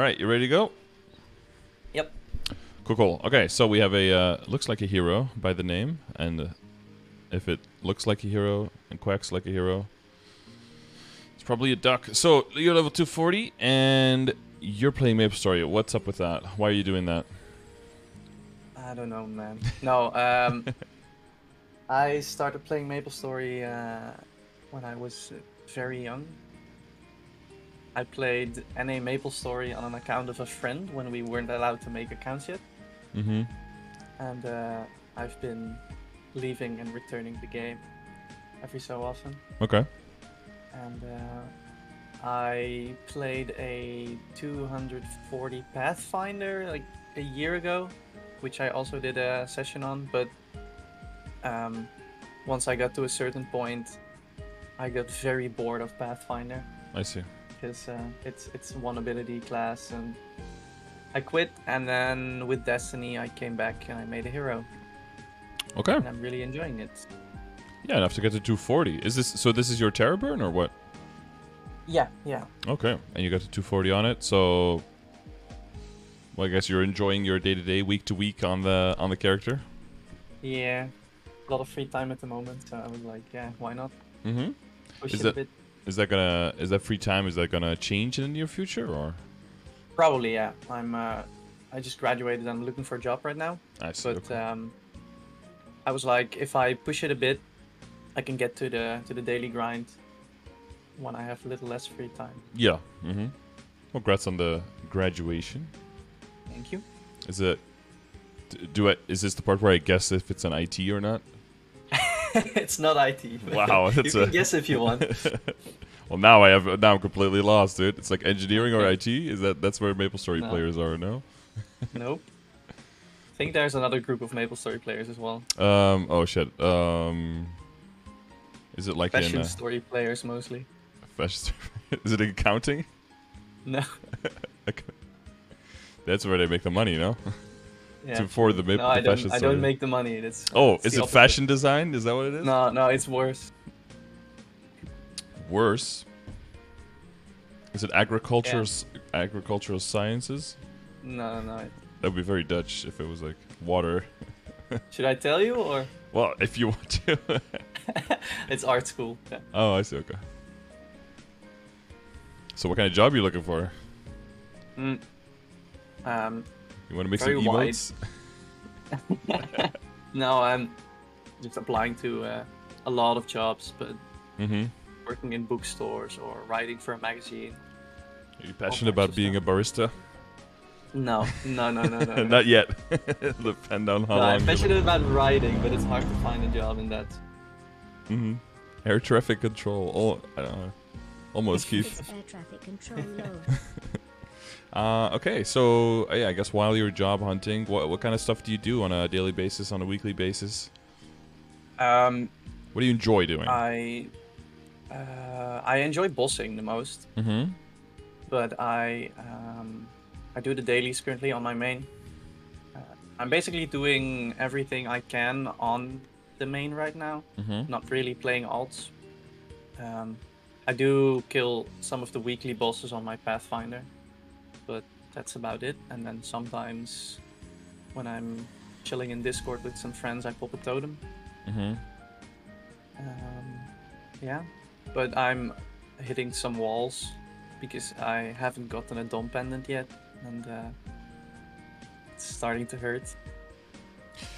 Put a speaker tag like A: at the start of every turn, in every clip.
A: All right, you ready to go?
B: Yep.
A: Cool. Okay, so we have a looks like a hero by the name, and if it looks like a hero and quacks like a hero, it's probably a duck. So you're level 240, and you're playing MapleStory. What's up with that? Why are you doing that?
B: I don't know, man. No, I started playing MapleStory when I was very young. I played NA MapleStory on an account of a friend when we weren't allowed to make accounts yet.
A: Mm-hmm.
B: And I've been leaving and returning the game every so often.
A: Okay.
B: And I played a 240 Pathfinder like a year ago, which I also did a session on, but once I got to a certain point, I got very bored of Pathfinder.
A: I see.
B: Because it's one ability class, and I quit, and then with Destiny I came back and I made a hero.
A: Okay.
B: And I'm really enjoying it.
A: Yeah, enough to get to 240. Is this so? This is your Terror Burn or what?
B: Yeah.
A: Okay, and you got to 240 on it. So, well, I guess you're enjoying your day-to-day, week-to-week on the character.
B: Yeah, a lot of free time at the moment, so I was like, yeah, why not?
A: Mm-hmm.
B: Push it a bit.
A: Is that free time? Is that gonna change in the near future or?
B: Probably, yeah. I just graduated. I'm looking for a job right now.
A: I see.
B: But
A: Okay.
B: I was like, if I push it a bit, I can get to the daily grind when I have a little less free time.
A: Yeah. Mm-hmm. Congrats on the graduation.
B: Thank you.
A: Is it? Is this the part where I guess if it's an IT or not?
B: It's not IT.
A: Wow,
B: you can guess if you want.
A: Well, now I'm completely lost, dude. It's like engineering or IT. That's where MapleStory players are? No.
B: Nope. I think there's another group of MapleStory players as well.
A: Oh shit. Is it like
B: Fashion
A: in
B: story players mostly?
A: fashion? Is it in accounting?
B: No.
A: That's where they make the money, no?
B: Yeah.
A: For the
B: No, I
A: fashion
B: don't. I
A: story.
B: don't make the money. It's
A: Is it fashion design? Is that what it is?
B: No, it's worse.
A: Worse. Is it agricultural sciences?
B: No.
A: That'd be very Dutch if it was like water.
B: Should I tell you or?
A: Well, if you want to.
B: It's art school. Yeah.
A: Oh, I see. Okay. So, what kind of job are you looking for? You want to make some
B: Very wide.
A: emotes?
B: No, I'm just applying to a lot of jobs, but
A: Mm-hmm.
B: working in bookstores or writing for a magazine.
A: Are you passionate about being a barista?
B: No.
A: Not yet. Depend on how
B: No,
A: long.
B: I'm passionate about writing, but it's hard to find a job in that.
A: Mm-hmm. Air traffic control. Oh, I don't know. Almost, Keith.
C: It's air traffic control low.
A: Okay, so yeah, I guess while you're job hunting, what kind of stuff do you do on a daily basis, on a weekly basis? What do you enjoy doing?
B: I enjoy bossing the most,
A: Mm-hmm.
B: but I do the dailies currently on my main. I'm basically doing everything I can on the main right now.
A: Mm-hmm.
B: Not really playing alts. I do kill some of the weekly bosses on my Pathfinder, but that's about it. And then sometimes when I'm chilling in Discord with some friends, I pop a totem.
A: Mm-hmm.
B: Yeah, but I'm hitting some walls because I haven't gotten a Dom pendant yet, and it's starting to hurt.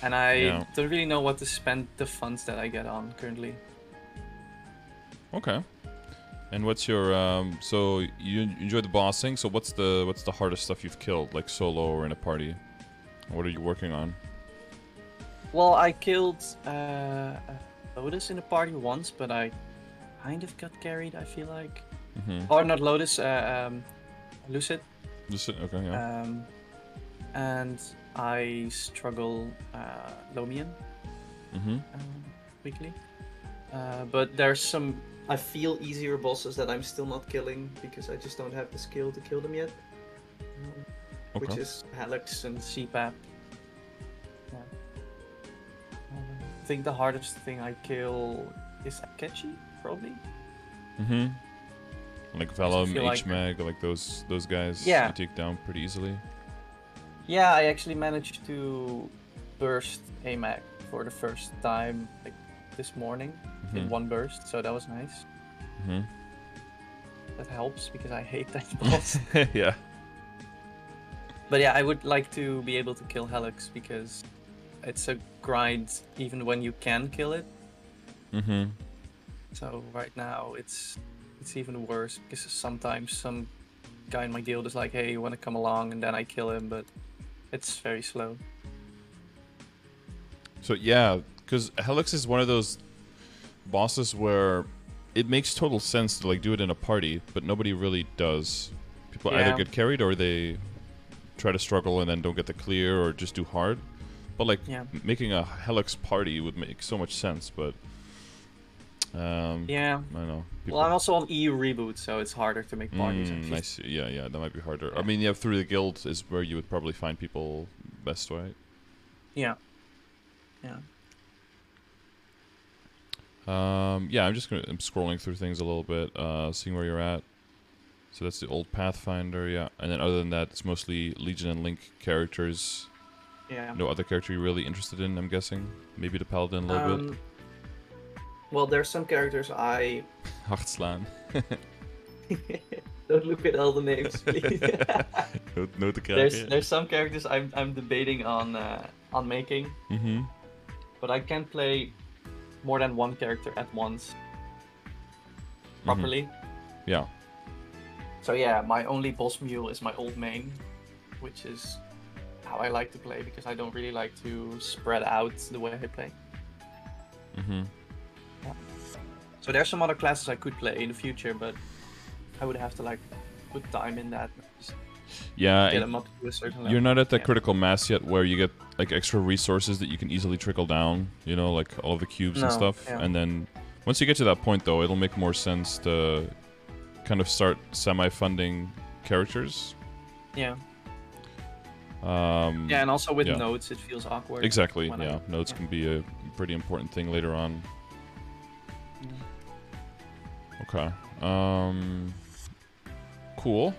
B: And I don't really know what to spend the funds that I get on currently.
A: Okay. And what's your so you enjoy the bossing? So what's the hardest stuff you've killed, like solo or in a party? What are you working on?
B: Well, I killed Lotus in a party once, but I kind of got carried, I feel like.
A: Mm-hmm.
B: Or not Lotus, Lucid.
A: Okay, yeah.
B: And I struggle Lomian
A: Mm-hmm.
B: weekly. But there's some, I feel, easier bosses that I'm still not killing because I just don't have the skill to kill them yet. Which is Hellux and CPAP. Yeah. I think the hardest thing I kill is Akechi, probably.
A: Mm-hmm. Like Vellum,
B: feel like-
A: H-Mag, like those guys
B: Yeah.
A: you take down pretty easily.
B: Yeah, I actually managed to burst AMAC for the first time like this morning in one burst, so that was nice. That helps because I hate that boss.
A: Yeah.
B: But yeah, I would like to be able to kill Hellux because it's a grind even when you can kill it. So right now it's even worse because sometimes some guy in my guild is like, hey, you want to come along, and then I kill him, but it's very slow.
A: So yeah, because Hellux is one of those bosses where it makes total sense to like do it in a party, but nobody really does. People either get carried or they try to struggle and then don't get the clear or just do hard. But like making a Hellux party would make so much sense, but I don't know.
B: Well, I'm also on EU reboot, so it's harder to make parties.
A: I see. Yeah, that might be harder. I mean, yeah, through the guild is where you would probably find people best, right?
B: Yeah.
A: I'm scrolling through things a little bit, seeing where you're at. So that's the old Pathfinder, yeah. And then other than that, it's mostly Legion and Link characters.
B: Yeah.
A: No other character you're really interested in, I'm guessing? Maybe the Paladin a little bit?
B: Well, there's some characters I...
A: Hartslaan.
B: Don't look at all the names, please.
A: Note the character.
B: There's some characters I'm debating on making. But I can't play more than one character at once properly.
A: Yeah.
B: So yeah, my only boss mule is my old main, which is how I like to play because I don't really like to spread out the way I play. Yeah. So there's some other classes I could play in the future, but I would have to like put time in that.
A: Yeah,
B: get them up to a certain level.
A: You're not at that critical mass yet where you get like extra resources that you can easily trickle down, you know, like all of the cubes and stuff.
B: Yeah.
A: And then once you get to that point though, it'll make more sense to kind of start semi-funding characters.
B: Yeah. And also with nodes it feels awkward.
A: Exactly, nodes can be a pretty important thing later on. Okay. Cool.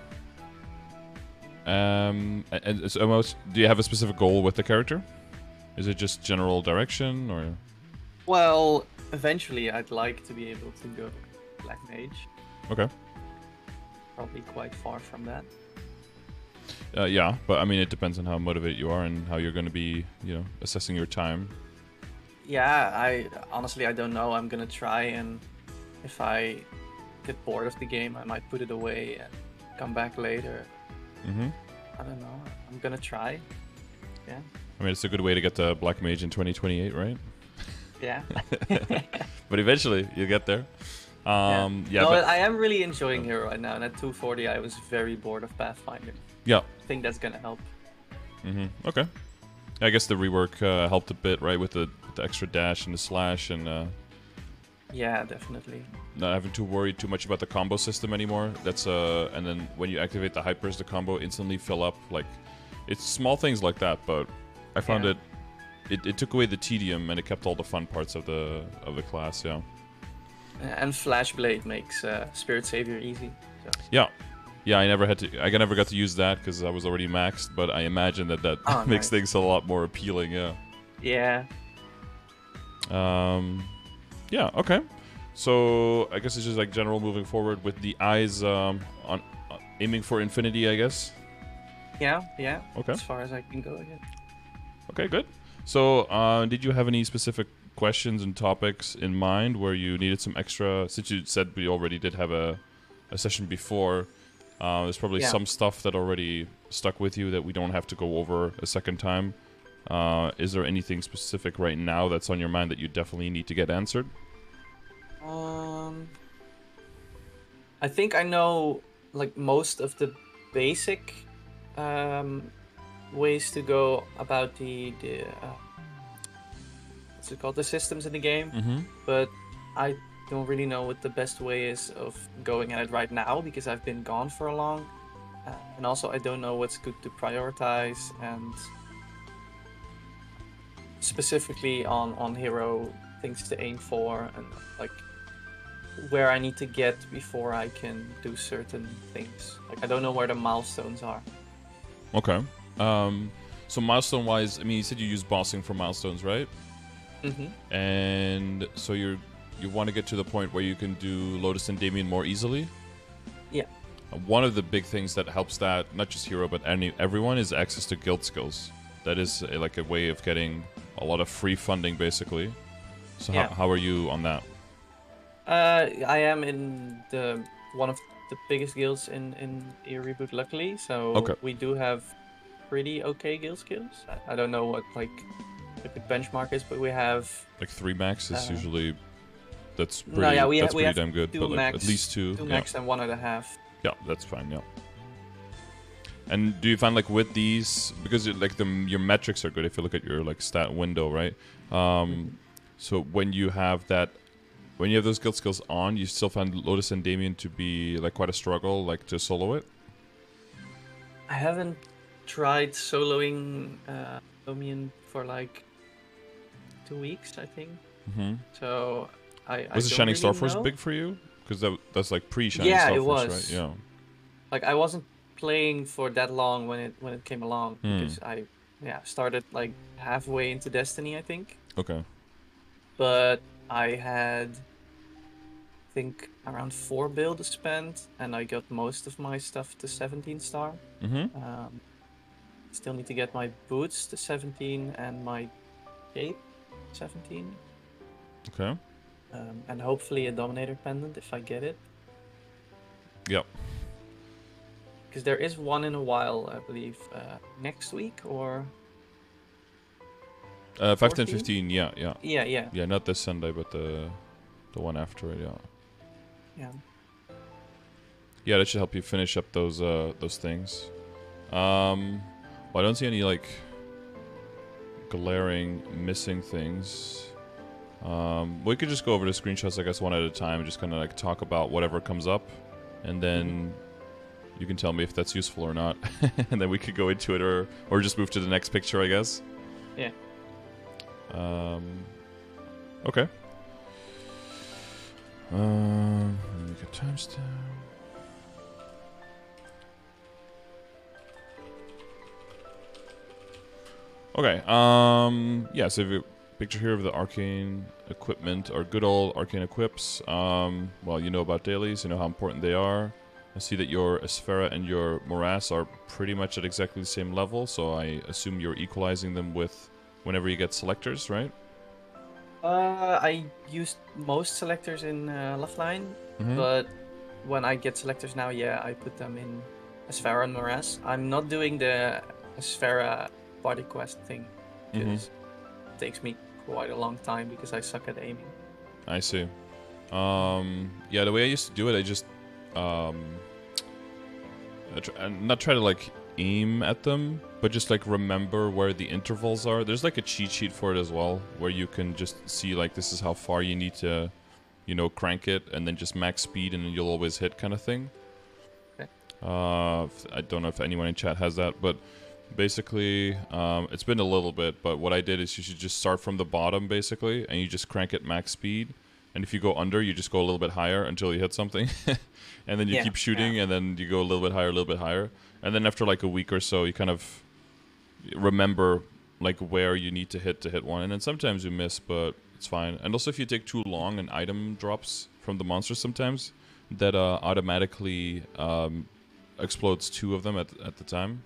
A: And it's almost. Do you have a specific goal with the character? Is it just general direction, or?
B: Well, eventually I'd like to be able to go Black Mage.
A: Okay.
B: Probably quite far from that.
A: Yeah, but I mean, it depends on how motivated you are and how you're going to be, assessing your time.
B: Yeah, I honestly don't know. I'm gonna try, and if I get bored of the game, I might put it away and come back later. I don't know. I'm gonna try. Yeah.
A: I mean, it's a good way to get to Black Mage in 2028, right?
B: Yeah.
A: But eventually, you'll get there.
B: No, but I am really enjoying Hero right now, and at 240, I was very bored of Pathfinder.
A: Yeah.
B: I think that's gonna help.
A: Okay. I guess the rework helped a bit, right, with the extra dash and the slash and.
B: Yeah, definitely.
A: Not having to worry too much about the combo system anymore. That's and then when you activate the hypers, the combo instantly fill up. Like, it's small things like that, but I found it took away the tedium and it kept all the fun parts of the class. Yeah.
B: And Flashblade makes Spirit Savior easy. So.
A: Yeah. I never got to use that because I was already maxed. But I imagine that makes things a lot more appealing. Yeah.
B: Yeah.
A: Yeah, okay. So I guess it's just like general moving forward with the eyes on aiming for infinity, I guess.
B: Yeah.
A: Okay.
B: As far as I can go, yeah.
A: Okay, good. So did you have any specific questions and topics in mind where you needed some extra? Since you said we already did have a session before, there's probably some stuff that already stuck with you that we don't have to go over a second time. Is there anything specific right now that's on your mind that you definitely need to get answered?
B: I think I know like most of the basic ways to go about the what's it called, the systems in the game, but I don't really know what the best way is of going at it right now because I've been gone for a long, and also I don't know what's good to prioritize and. Specifically on hero things to aim for and like where I need to get before I can do certain things. Like I don't know where the milestones are.
A: Okay. So milestone-wise, I mean, you said you use bossing for milestones, right?
B: Mm-hmm.
A: And so you want to get to the point where you can do Lotus and Damien more easily?
B: Yeah.
A: One of the big things that helps that, not just hero, but everyone, is access to guild skills. That is like a way of getting a lot of free funding, basically. So
B: Yeah.
A: how are you on that?
B: I am in one of the biggest guilds in Reboot, luckily. So
A: Okay.
B: we do have pretty okay guild skills. I don't know what like the benchmark is, but we have
A: Like 3 max is usually that's pretty.
B: No, yeah, we
A: that's
B: have
A: pretty damn good.
B: two
A: But like
B: max,
A: at least 2.
B: two max and 1.5.
A: Yeah, that's fine. Yeah. And do you find like with these, because like your metrics are good if you look at your like stat window, right? So when you have those guild skills on, you still find Lotus and Damien to be like quite a struggle, like to solo it?
B: I haven't tried soloing Damien for like 2 weeks, I think.
A: Mm-hmm.
B: So I
A: Was the
B: don't
A: Shining
B: really
A: Starforce
B: know.
A: big for you? Because that's like pre-Shining
B: Yeah,
A: Starforce,
B: it was.
A: right? Yeah.
B: Like I wasn't playing for that long when it came along because I started like halfway into Destiny, I think.
A: Okay.
B: But I had, I think, around 4 builds spent, and I got most of my stuff to 17 star.
A: Mm-hmm.
B: Still need to get my boots to 17 and my cape 17.
A: Okay.
B: And hopefully a Dominator pendant if I get it.
A: Yep.
B: Because there is one in a while, I believe, next week or
A: 5, 10,
B: 14?
A: 15, yeah.
B: Yeah.
A: Yeah, not this Sunday, but the one after it, yeah.
B: Yeah.
A: Yeah, that should help you finish up those things. Well, I don't see any like glaring missing things. We could just go over the screenshots, I guess, one at a time, and just kind of like talk about whatever comes up, and then you can tell me if that's useful or not, and then we could go into it, or just move to the next picture, I guess.
B: Yeah.
A: Okay. Let me make a timestamp. Okay. Yeah. So if you picture here of the arcane equipment, or good old arcane equips. Well, you know about dailies. You know how important they are. I see that your Asphera and your Morass are pretty much at exactly the same level. So I assume you're equalizing them with whenever you get selectors, right?
B: I used most selectors in Loveline, but when I get selectors now, yeah, I put them in Asphera and Morass. I'm not doing the Asphera party quest thing because it takes me quite a long time because I suck at aiming.
A: I see. Yeah, the way I used to do it, I just not try to like aim at them, but just like remember where the intervals are. There's like a cheat sheet for it as well, where you can just see like this is how far you need to, you know, crank it, and then just max speed, and you'll always hit, kind of thing.
B: Okay.
A: I don't know if anyone in chat has that, but basically, it's been a little bit. But what I did is you should just start from the bottom, basically, and you just crank it max speed. And if you go under, you just go a little bit higher until you hit something, and then you keep shooting, and then you go a little bit higher, and then after like a week or so, you kind of remember like where you need to hit one, and then sometimes you miss, but it's fine. And also, if you take too long, an item drops from the monster sometimes that automatically explodes 2 of them at the time,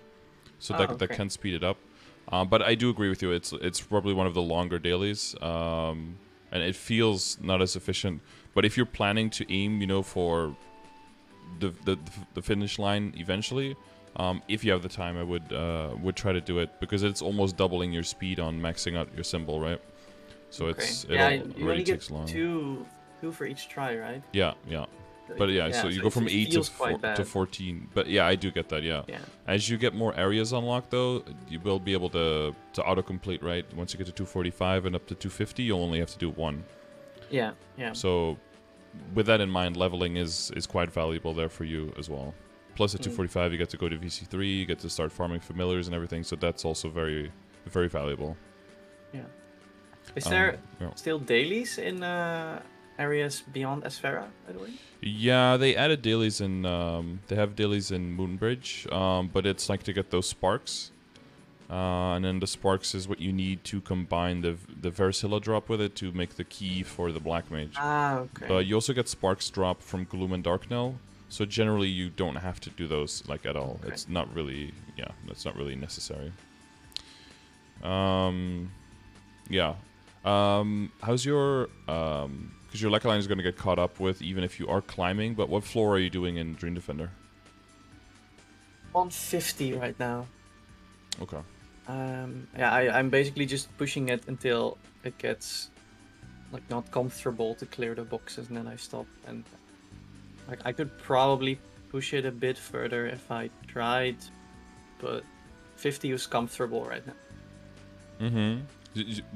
A: so that can speed it up. But I do agree with you. It's probably one of the longer dailies. And it feels not as efficient. But if you're planning to aim, you know, for the finish line eventually, if you have the time, I would try to do it, because it's almost doubling your speed on maxing out your symbol, right? So it really takes long.
B: Two for each try, right?
A: Yeah. But yeah, so you go from 8 to 14. But yeah, I do get that, yeah. As you get more areas unlocked, though, you will be able to autocomplete, right? Once you get to 245 and up to 250, you'll only have to do 1.
B: Yeah.
A: So with that in mind, leveling is quite valuable there for you as well. Plus at 245, you get to go to VC3, you get to start farming familiars and everything, so that's also very, very valuable.
B: Yeah. Is there still dailies in areas beyond Asphera, by the way?
A: Yeah, they added dailies in. They have dailies in Moonbridge, but it's like to get those sparks, and then the sparks is what you need to combine the Versilla drop with it to make the key for the Black Mage.
B: Ah, okay.
A: But you also get sparks drop from Gloom and Darknell, so generally you don't have to do those like at all.
B: Okay.
A: It's not really, yeah, that's not really necessary. Yeah. How's your because your Lekka line is going to get caught up with even if you are climbing, but what floor are you doing in Dream Defender?
B: On 50 right now.
A: Okay.
B: Yeah, I'm basically just pushing it until it gets like not comfortable to clear the boxes, and then I stop. And like I could probably push it a bit further if I tried, but 50 is comfortable right now.
A: Mm-hmm.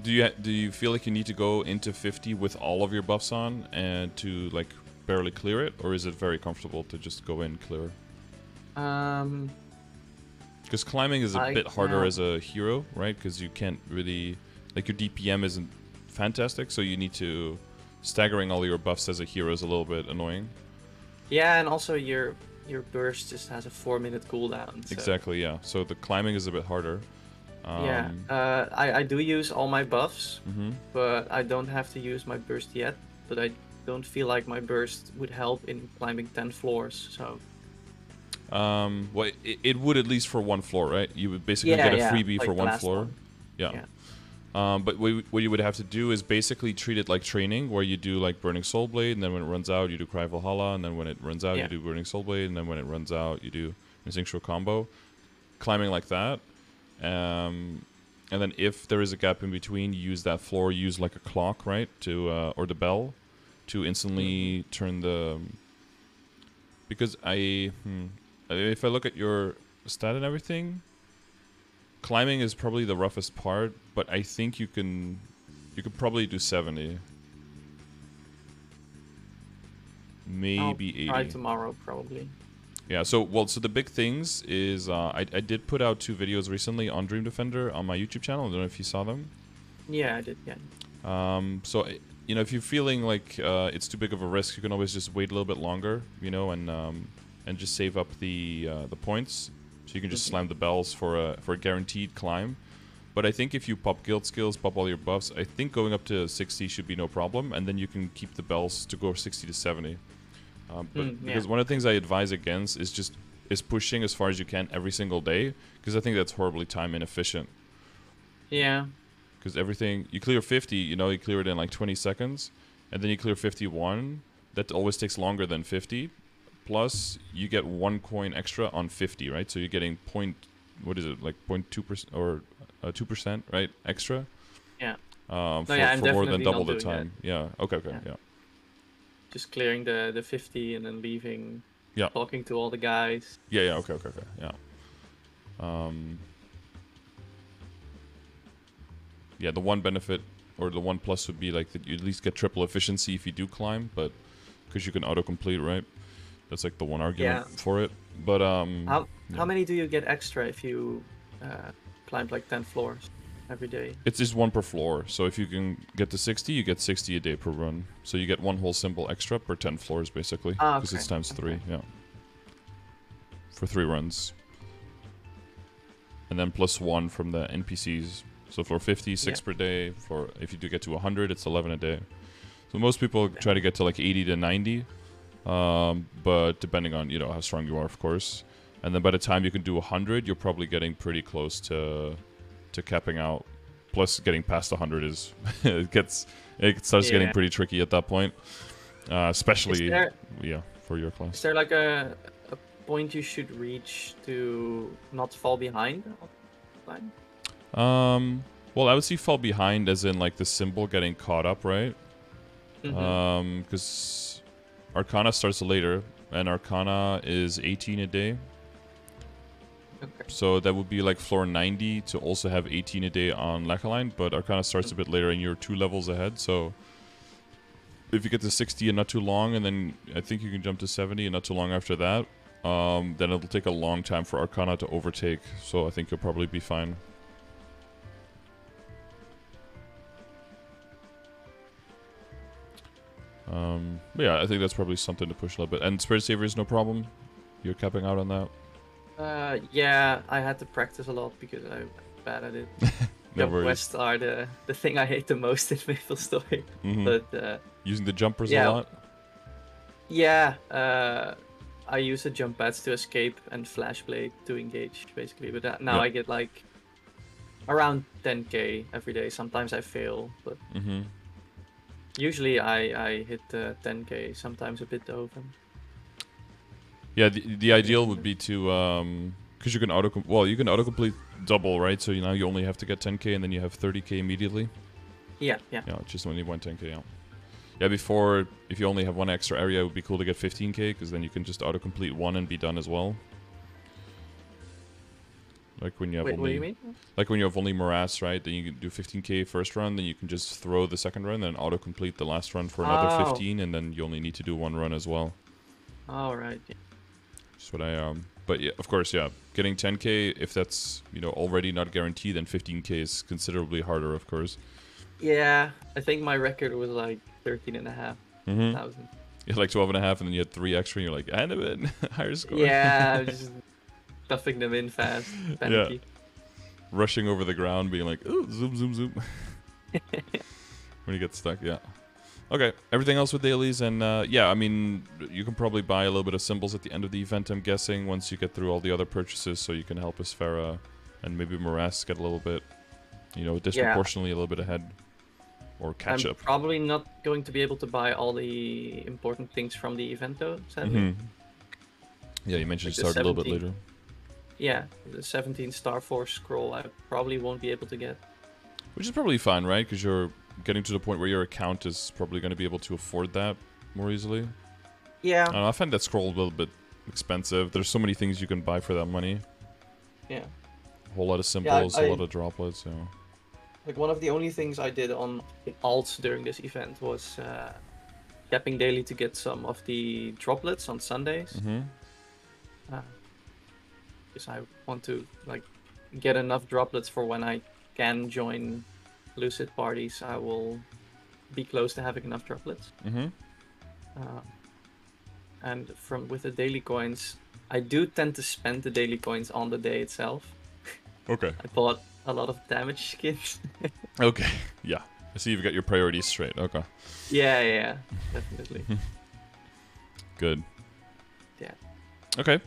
A: Do you feel like you need to go into 50 with all of your buffs on and to like barely clear it, or is it very comfortable to just go in clear? Because climbing is a bit harder as a hero, right? Because you can't really like your DPM isn't fantastic, so you need to staggering all your buffs as a hero is a little bit annoying.
B: Yeah, and also your burst just has a 4-minute cooldown. So.
A: Exactly, yeah. So the climbing is a bit harder.
B: Yeah, I do use all my buffs, but I don't have to use my burst yet. But I don't feel like my burst would help in climbing 10 floors. So.
A: Well, it would at least for one floor, right? You would basically get a freebie
B: like
A: for one floor.
B: One.
A: Yeah. But what you would have to do is basically treat it like training, where you do like Burning Soul Blade, and then when it runs out, you do Cry Valhalla, and then when it runs out, you do Burning Soul Blade, and then when it runs out, you do Instinctual Combo. Climbing like that. And then if there is a gap in between, you use that floor, use like a clock, right? To or the bell to instantly turn the... Because if I look at your stat and everything, climbing is probably the roughest part, but I think you could probably do 70. Maybe 80.
B: I'll try tomorrow, probably.
A: Yeah, so the big things is I did put out 2 videos recently on Dream Defender on my YouTube channel. I don't know if you saw them.
B: Yeah, I did, yeah.
A: So, you know, if you're feeling like it's too big of a risk, you can always just wait a little bit longer, you know, and just save up the points. So you can just slam the bells for a guaranteed climb. But I think if you pop guild skills, pop all your buffs, I think going up to 60 should be no problem, and then you can keep the bells to go 60 to 70. Because one of the things I advise against is pushing as far as you can every single day, because I think that's horribly time inefficient.
B: Yeah.
A: Because everything, you clear 50, you know, you clear it in like 20 seconds, and then you clear 51. That always takes longer than 50. Plus, you get 1 coin extra on 50, right? So you're getting what is it, like 0.2% or 2%, right? Extra.
B: Yeah.
A: For more than double the time.
B: That.
A: Yeah. Okay. Yeah.
B: Just clearing the 50 and then leaving.
A: Yeah.
B: Talking to all the guys.
A: Yeah. Okay. Yeah. Yeah. The one benefit or the one plus would be like that you at least get triple efficiency if you do climb, but because you can autocomplete, right? That's like the one argument for it. But
B: how many do you get extra if you climb like 10 floors every day?
A: It's just 1 per floor. So if you can get to 60, you get 60 a day per run. So you get 1 whole symbol extra per 10 floors, basically, because it's times 3. Yeah, for 3 runs, and then plus 1 from the NPCs. So for 50, 6 per day. For if you do get to 100, it's 11 a day. So most people try to get to like 80 to 90. But depending on, you know, how strong you are, of course. And then by the time you can do 100, you're probably getting pretty close to capping out. Plus, getting past 100 is it starts getting pretty tricky at that point, especially for your class.
B: Is there like a point you should reach to not fall behind?
A: Well, I would see fall behind as in like the symbol getting caught up, right? Because Arcana starts later, and Arcana is 18 a day.
B: Okay.
A: So that would be like floor 90 to also have 18 a day on Lekka line, but Arcana starts a bit later and you're 2 levels ahead, so if you get to 60 and not too long, and then I think you can jump to 70 and not too long after that, then it'll take a long time for Arcana to overtake, so I think you'll probably be fine. But yeah, I think that's probably something to push a little bit. And Spirit Saver is no problem. You're capping out on that.
B: Yeah, I had to practice a lot because I'm bad at it.
A: No
B: Jump
A: worries.
B: quests are the thing I hate the most in MapleStory. But
A: using the jumpers
B: yeah.
A: a lot.
B: Yeah, I use the jump pads to escape and flashblade to engage, basically. But now I get like around 10k every day. Sometimes I fail, but usually I hit 10k. Sometimes a bit over.
A: Yeah, the ideal would be to because you can autocomplete double, right? So now you only have to get 10k and then you have 30k immediately.
B: Yeah.
A: Yeah, just only one 10k. Yeah. Yeah, before, if you only have one extra area, it would be cool to get 15k, because then you can just autocomplete one and be done as well. Like when you have
B: Wait, what do you mean?
A: Like when you have only Morass, right? Then you can do 15k first run, then you can just throw the second run, then autocomplete the last run for another 15, and then you only need to do one run as well.
B: All right. Yeah.
A: That's what I But yeah, of course, yeah, getting 10k, if that's already not guaranteed, then 15k is considerably harder, of course.
B: Yeah, I think my record was like 13,500.
A: Yeah, like 12 and a half, and then you had 3 extra, and you're like, and a bit higher score.
B: Yeah, just stuffing them in fast. Panicky.
A: Yeah. Rushing over the ground, being like, ooh, zoom, zoom, zoom. When you get stuck, yeah. Okay, everything else with dailies, and yeah, I mean, you can probably buy a little bit of symbols at the end of the event, I'm guessing, once you get through all the other purchases, so you can help Asfera and maybe Morass get a little bit, disproportionately a little bit ahead. Or catch up.
B: I'm probably not going to be able to buy all the important things from the event, though, sadly.
A: Yeah, you mentioned
B: like
A: start a little bit later.
B: Yeah, the 17 Star Force scroll I probably won't be able to get.
A: Which is probably fine, right? Because you're getting to the point where your account is probably going to be able to afford that more easily.
B: Yeah.
A: I don't know, I find that scroll a little bit expensive. There's so many things you can buy for that money.
B: Yeah.
A: A whole lot of symbols, a lot of droplets, yeah.
B: Like, one of the only things I did on alts during this event was capping daily to get some of the droplets on Sundays. Because I want to, like, get enough droplets for when I can join Lucid parties. I will be close to having enough droplets. And with the daily coins, I do tend to spend the daily coins on the day itself.
A: Okay.
B: I bought a lot of damage skins.
A: Okay, yeah. I see you've got your priorities straight. Okay.
B: Yeah, definitely.
A: Good.
B: Yeah.
A: Okay.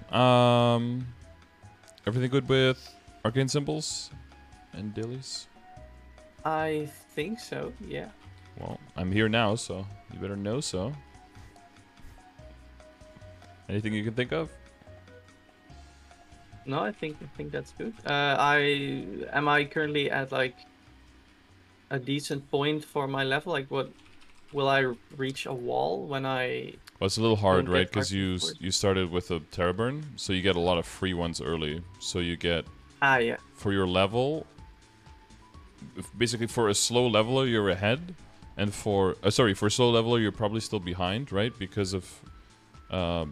A: Everything good with arcane symbols and dailies?
B: I think so, yeah.
A: Well, I'm here now, so you better know so. Anything you can think of?
B: No, I think that's good. Am I currently at like a decent point for my level? Like, what will I reach a wall when I?
A: Well, it's a little hard,
B: don't
A: right?
B: get
A: Because you started with a Terra Burn, so you get a lot of free ones early. So you get
B: yeah.
A: For your level. Basically, for a slow leveler, you're ahead, and for a slow leveler, you're probably still behind, right? Because of how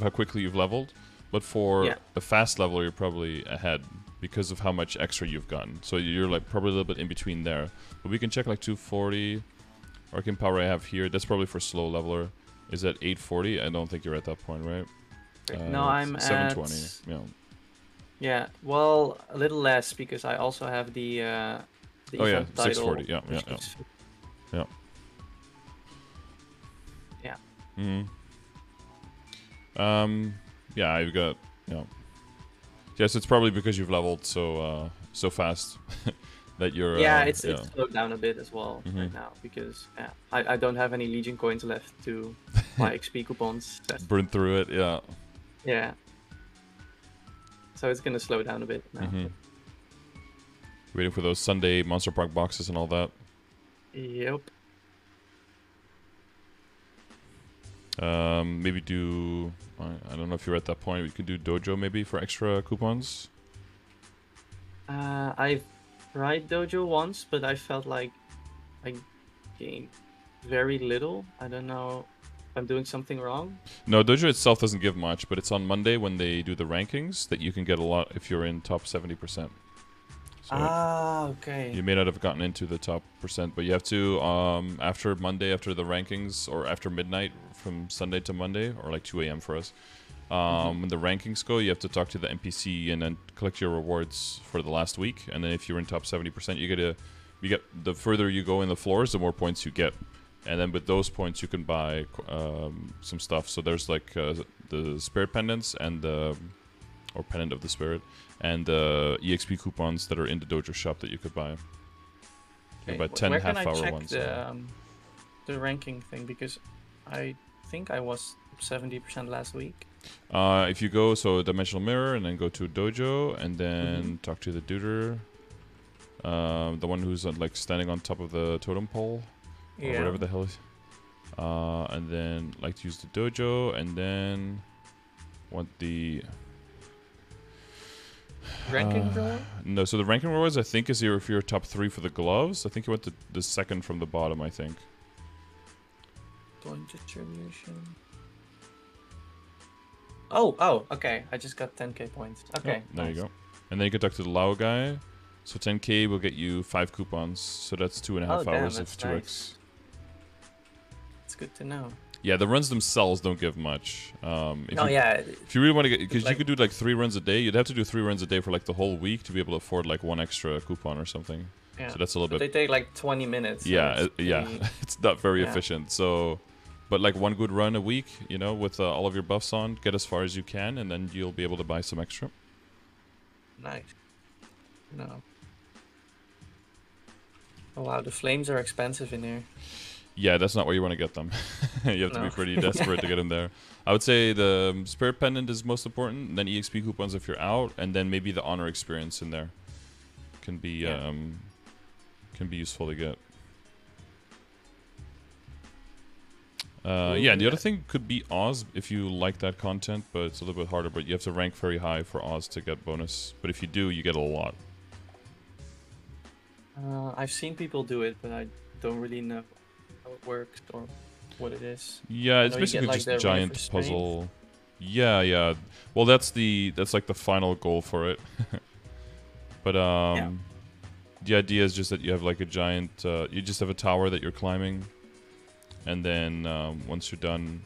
A: quickly you've leveled. But for a fast leveler, you're probably ahead because of how much extra you've gotten. So you're like probably a little bit in between there. But we can check like 240. Arcane power I have here. That's probably for slow leveler. Is at 840. I don't think you're at that point, right?
B: No, I'm
A: 720.
B: at.
A: Yeah.
B: Yeah. Well, a little less because I also have the event title.
A: 640. Yeah. Yeah, I've got, Yes, it's probably because you've leveled so fast that you're...
B: it's slowed down a bit as well right now because I don't have any Legion coins left to buy XP coupons.
A: Burn through it, yeah.
B: Yeah. So it's gonna slow down a bit now.
A: Waiting for those Sunday Monster Park boxes and all that.
B: Yep.
A: Maybe do... I don't know if you're at that point. We could do Dojo maybe for extra coupons.
B: I've tried Dojo once, but I felt like I gained very little. I don't know if I'm doing something wrong.
A: No, Dojo itself doesn't give much, but it's on Monday when they do the rankings that you can get a lot if you're in top 70%. So
B: okay.
A: you may not have gotten into the top percent, but you have to after Monday, after the rankings, or after midnight from Sunday to Monday, or like 2 a.m. for us. When the rankings go, you have to talk to the NPC and then collect your rewards for the last week. And then if you're in top 70%, you get the further you go in the floors, the more points you get. And then with those points, you can buy some stuff. So there's like the spirit pendants and or pendant of the spirit, and EXP coupons that are in the dojo shop that you could buy. You can buy 10 half-hour ones.
B: The ranking thing, because I think I was 70% last week.
A: If you go, so Dimensional Mirror, and then go to Dojo, and then talk to the Duder, the one who's like standing on top of the totem pole, or whatever the hell is. And then like to use the Dojo, and then want the
B: ranking reward?
A: No, so the ranking rewards I think is if you're top 3 for the gloves. I think you went to the second from the bottom. I think.
B: Point distribution. Oh, okay. I just got 10k points. Okay.
A: Oh, there you go. And then you can talk to the Lao guy. So 10k will get you 5 coupons. So that's 2.5 hours of 2x.
B: Nice. It's good to know.
A: Yeah, the runs themselves don't give much.
B: If
A: you really want to get, because you could do like 3 runs a day. You'd have to do 3 runs a day for like the whole week to be able to afford like 1 extra coupon or something.
B: Yeah.
A: So that's a little bit.
B: They take like 20 minutes.
A: Yeah, it's not very efficient. So, but like 1 good run a week, you know, with all of your buffs on, get as far as you can, and then you'll be able to buy some extra.
B: Nice. No. Oh wow, the flames are expensive in here.
A: Yeah, that's not where you want to get them. You have to be pretty desperate to get them there. I would say the Spirit Pendant is most important, then EXP coupons if you're out, and then maybe the Honor Experience in there can be useful to get. Yeah, and the other thing could be Oz if you like that content, but it's a little bit harder. But you have to rank very high for Oz to get bonus. But if you do, you get a lot.
B: I've seen people do it, but I don't really know how it works or what it is.
A: Yeah, it's basically just a giant puzzle. Yeah. Well, that's like the final goal for it. But the idea is just that you have like a giant. You just have a tower that you're climbing, and then once you're done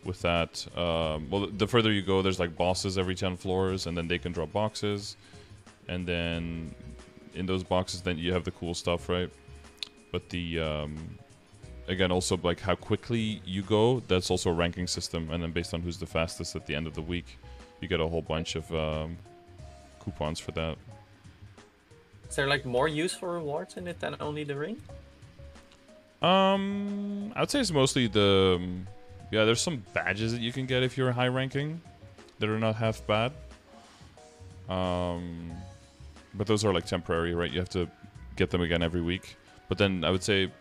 A: with that, well, the further you go, there's like bosses every 10 floors, and then they can drop boxes, and then in those boxes, then you have the cool stuff, right? But the again, also like how quickly you go, that's also a ranking system, and then based on who's the fastest at the end of the week, you get a whole bunch of coupons for that.
B: Is there like more useful rewards in it than only the ring?
A: I would say it's mostly the there's some badges that you can get if you're high ranking that are not half bad. But those are like temporary, right? You have to get them again every week. But then I would say,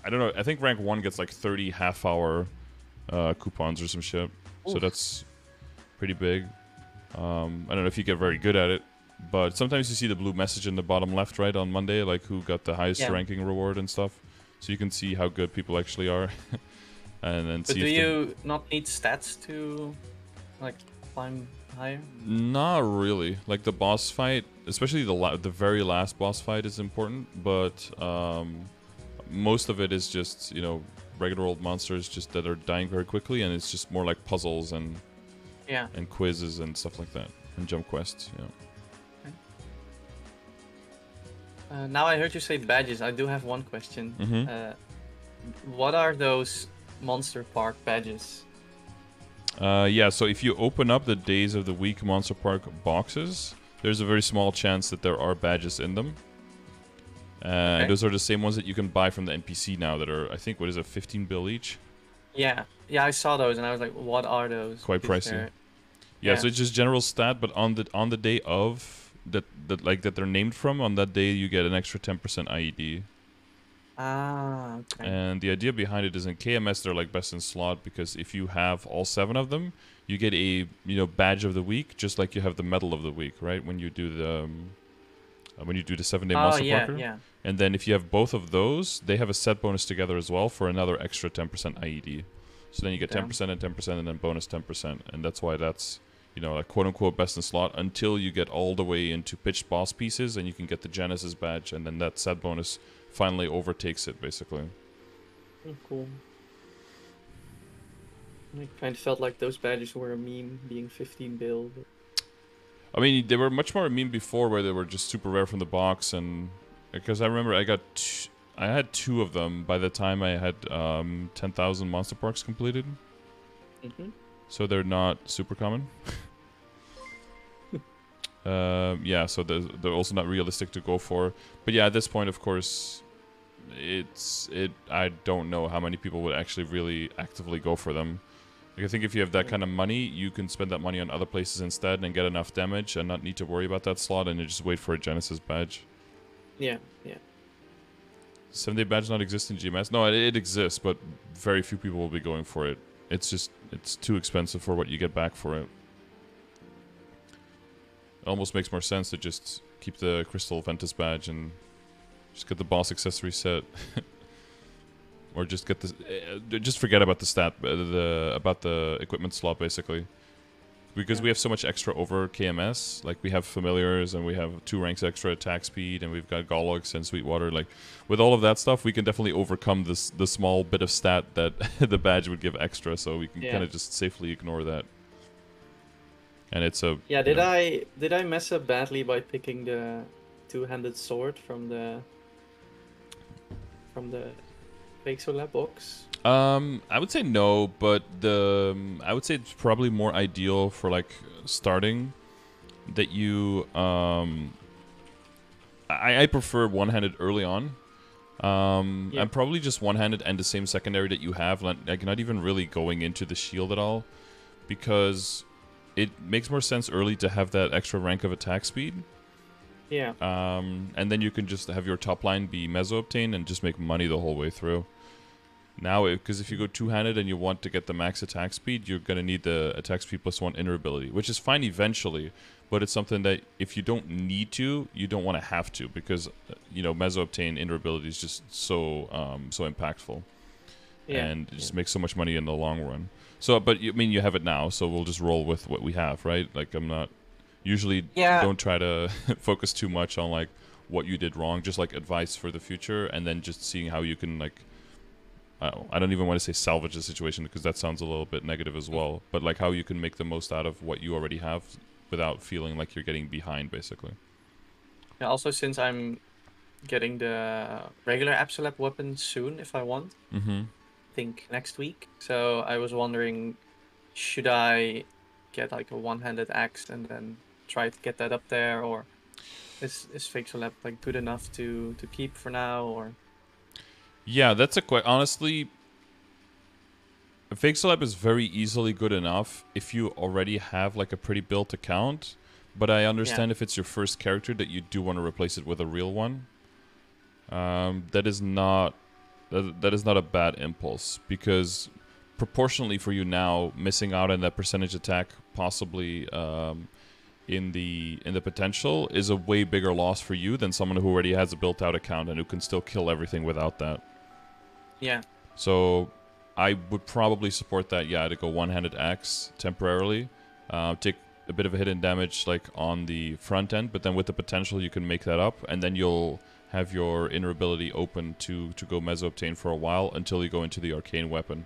A: I don't know, I think rank 1 gets like 30 half-hour coupons or some shit. Oof. So that's pretty big. I don't know if you get very good at it, but sometimes you see the blue message in the bottom left, right, on Monday, like who got the highest ranking reward and stuff. So you can see how good people actually are. And then
B: but do you not need stats to like climb higher?
A: Not really. Like the boss fight, especially the very last boss fight is important, but most of it is just, you know, regular old monsters just that are dying very quickly, and it's just more like puzzles and quizzes and stuff like that, and jump quests.
B: Now I heard you say badges. I do have one question. What are those Monster Park badges?
A: So if you open up the Days of the Week Monster Park boxes, there's a very small chance that there are badges in them. And those are the same ones that you can buy from the NPC now that are, I think, what is it, 15 bill each?
B: Yeah, I saw those and I was like, what are those?
A: Quite pricey. Yeah, so it's just general stat, but on the day of that they're named from, on that day you get an extra 10% IED.
B: Okay.
A: And the idea behind it is in KMS they're like best in slot, because if you have all 7 of them, you get a badge of the week, just like you have the medal of the week, right? When you do the 7-day Monster Parker.
B: Yeah.
A: And then if you have both of those, they have a set bonus together as well for another extra 10% IED. So then you get 10% and 10% and then bonus 10%, and that's why that's you know, like quote-unquote best in slot until you get all the way into pitched boss pieces and you can get the Genesis badge, and then that set bonus finally overtakes it, basically.
B: Oh, cool. I kind of felt like those badges were a meme, being 15 build.
A: I mean, they were much more a meme before, where they were just super rare from the box, and because I remember I had 2 of them by the time I had 10,000 monster parks completed.
B: Mm-hmm.
A: So they're not super common. Yeah, so they're also not realistic to go for. But yeah, at this point, of course, I don't know how many people would actually really actively go for them. Like, I think if you have that kind of money, you can spend that money on other places instead and get enough damage and not need to worry about that slot, and you just wait for a Genesis badge.
B: Yeah, yeah.
A: 7-day badge not exist in GMS? No, it exists, but very few people will be going for it. It's too expensive for what you get back for it. It almost makes more sense to just keep the Crystal Ventus badge and just get the boss accessory set. Or just get the just forget about the stat about the equipment slot, basically, because we have so much extra over KMS. Like, we have familiars and we have 2 ranks extra attack speed, and we've got Gollux and Sweetwater. Like, with all of that stuff, we can definitely overcome the small bit of stat that the badge would give extra. So we can kind of just safely ignore that. And it's a
B: Did I mess up badly by picking the 2-handed sword from the Pixel box?
A: I would say no, but I would say it's probably more ideal for, like, starting that you I prefer one-handed early on. I'm probably just one-handed and the same secondary that you have, like, not even really going into the shield at all, because it makes more sense early to have that extra rank of attack speed.
B: Yeah.
A: And then you can just have your top line be Meso obtain and just make money the whole way through. Now, because if you go two-handed and you want to get the max attack speed, you're going to need the attack speed +1 inner ability, which is fine eventually, but it's something that if you don't need to, you don't want to have to, because, you know, Meso obtain inner ability is just so impactful.
B: Yeah.
A: And it just makes so much money in the long run. So, but, I mean, you have it now, so we'll just roll with what we have, right? Like, I'm not... Usually, don't try to focus too much on, like, what you did wrong. Just, like, advice for the future, and then just seeing how you can, like... I don't even want to say salvage the situation, because that sounds a little bit negative as well. But, like, how you can make the most out of what you already have without feeling like you're getting behind, basically.
B: Yeah, also, since I'm getting the regular Absolab weapon soon, if I want.
A: Mm-hmm.
B: I think next week. So I was wondering, should I get, like, a one-handed axe and then try to get that up there, or is Fixolab, like, good enough to keep for now, or...
A: Yeah, that's a question. Honestly, Fixolab is very easily good enough if you already have, like, a pretty built account, but I understand if it's your first character that you do want to replace it with a real one. That is not a bad impulse, because proportionally for you now, missing out on that percentage attack, possibly in the potential, is a way bigger loss for you than someone who already has a built-out account and who can still kill everything without that.
B: Yeah.
A: So I would probably support that, to go one-handed axe temporarily. Take a bit of a hit in damage, like, on the front end, but then with the potential you can make that up, and then you'll have your inner ability open to go Meso obtain for a while until you go into the arcane weapon.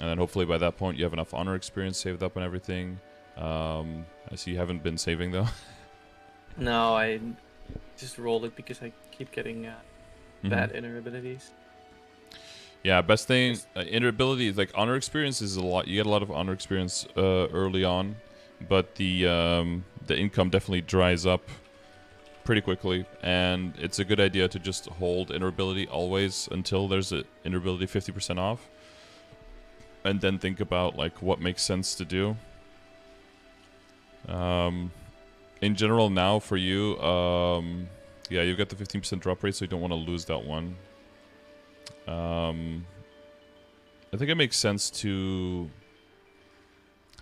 A: And then hopefully by that point you have enough honor experience saved up and everything. I see you haven't been saving, though. No,
B: I just rolled it because I keep getting bad inner abilities.
A: Yeah, best thing, inner ability is, like, honor experience is a lot. You get a lot of honor experience early on, but the income definitely dries up pretty quickly, and it's a good idea to just hold inner ability always until there's an inner ability 50% off, and then think about, like, what makes sense to do. In general now for you, you've got the 15% drop rate, so you don't want to lose that one. I think it makes sense to...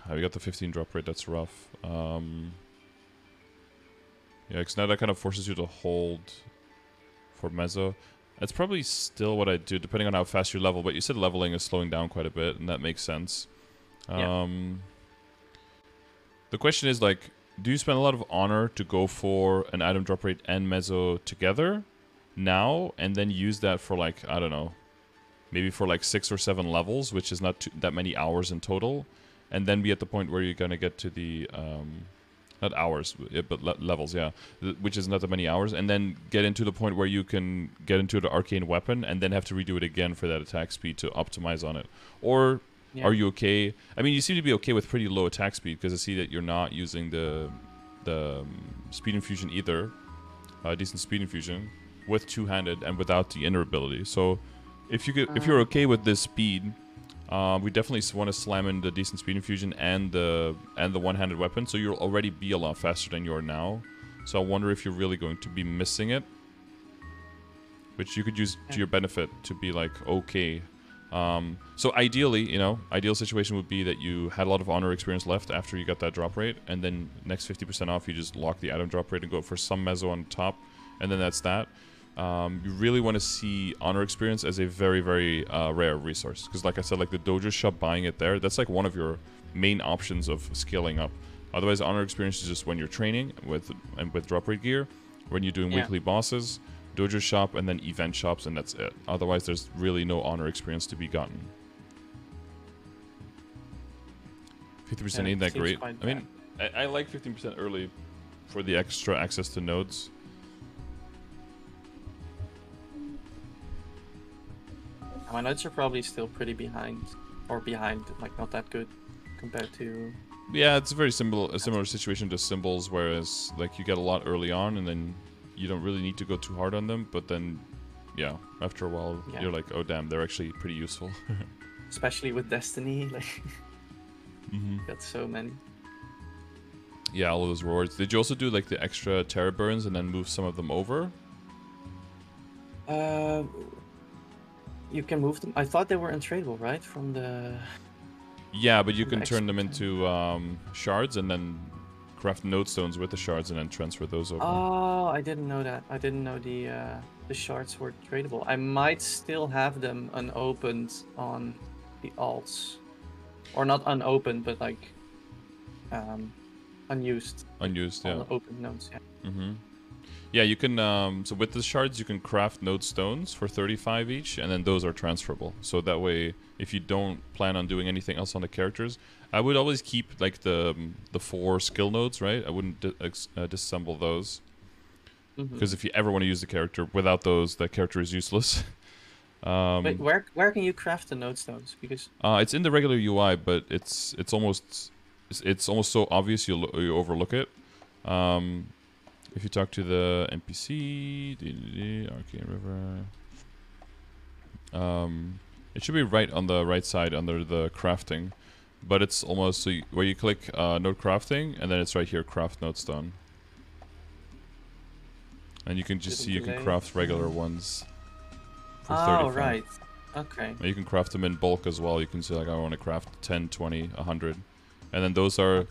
A: you got the 15 drop rate, that's rough. Because now that kind of forces you to hold for Meso. That's probably still what I do, depending on how fast you level, but you said leveling is slowing down quite a bit, and that makes sense. The question is, like, do you spend a lot of honor to go for an item drop rate and mezzo together now, and then use that for, like, I don't know, maybe for like 6 or 7 levels, which is not that many hours in total, and then be at the point where you're gonna get to the not hours, but levels, yeah, which is not that many hours, and then get into the point where you can get into the arcane weapon, and then have to redo it again for that attack speed to optimize on it? Or are you okay? I mean, you seem to be okay with pretty low attack speed, because I see that you're not using the speed infusion either, decent speed infusion, with two-handed and without the inner ability. So if you're okay with this speed, we definitely want to slam in the decent speed infusion and the one-handed weapon, so you'll already be a lot faster than you are now. So I wonder if you're really going to be missing it, which you could use to your benefit to be like, okay. So ideally, ideal situation would be that you had a lot of honor experience left after you got that drop rate, and then next 50% off, you just lock the item drop rate and go for some mezzo on top, and then that's that. You really want to see honor experience as a very, very rare resource, because like I said, like the dojo shop, buying it there, that's like one of your main options of scaling up. Otherwise, honor experience is just when you're training with drop rate gear, when you're doing weekly bosses, dojo shop, and then event shops, and that's it. Otherwise, there's really no honor experience to be gotten. 50% ain't that great. I mean, I like 15% early for the extra access to nodes.
B: My notes are probably still pretty behind, like not that good compared to...
A: Yeah, it's a very similar situation to symbols, whereas like you get a lot early on, and then you don't really need to go too hard on them, but then, yeah, after a while, you're like, oh damn, they're actually pretty useful.
B: Especially with Destiny, like, got so many.
A: Yeah, all of those rewards. Did you also do like the extra terror burns and then move some of them over?
B: You can move them. I thought they were untradeable, right? From the...
A: Yeah, but you can turn them into shards and then craft node stones with the shards and then transfer those over.
B: Oh, I didn't know that. I didn't know the shards were tradable. I might still have them unopened on the alts. Or not unopened, but like unused.
A: Unused, yeah.
B: Open nodes, yeah.
A: Yeah, you can, so with the shards, you can craft node stones for 35 each, and then those are transferable. So that way, if you don't plan on doing anything else on the characters, I would always keep, like, the 4 skill nodes, right? I wouldn't disassemble those. Because if you ever want to use the character, without those, that character is useless.
B: Wait, where can you craft the node stones? Because...
A: it's in the regular UI, but it's almost so obvious you overlook it. If you talk to the NPC, Arcane River, it should be right on the right side under the crafting, but it's almost so where you click node crafting, and then it's right here, craft node stone, and you can just see you can craft regular ones for 35.
B: Oh, right. Okay.
A: You can craft them in bulk as well. You can say like, I want to craft 10, 20, 100, and then those are...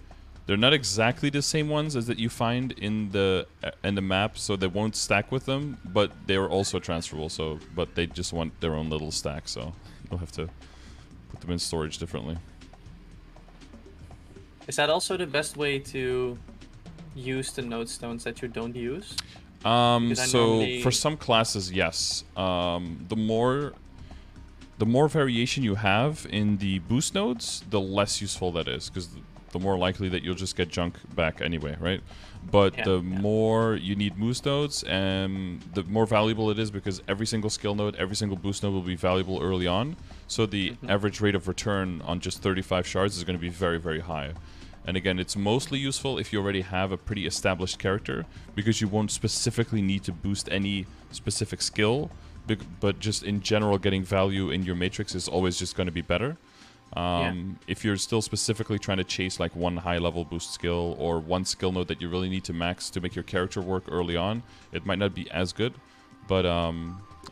A: They're not exactly the same ones as that you find in the map, so they won't stack with them, but they are also transferable. So, but they just want their own little stack, so you'll have to put them in storage differently.
B: Is that also the best way to use the node stones that you don't use?
A: So for some classes, yes. The more variation you have in the boost nodes, the less useful that is, because the more likely that you'll just get junk back anyway, right? But the more you need boost nodes, and the more valuable it is, because every single skill node, every single boost node will be valuable early on. So the average rate of return on just 35 shards is going to be very, very high. And again, it's mostly useful if you already have a pretty established character, because you won't specifically need to boost any specific skill, but just in general, getting value in your matrix is always just going to be better. If you're still specifically trying to chase like one high-level boost skill or one skill node that you really need to max to make your character work early on, it might not be as good. But I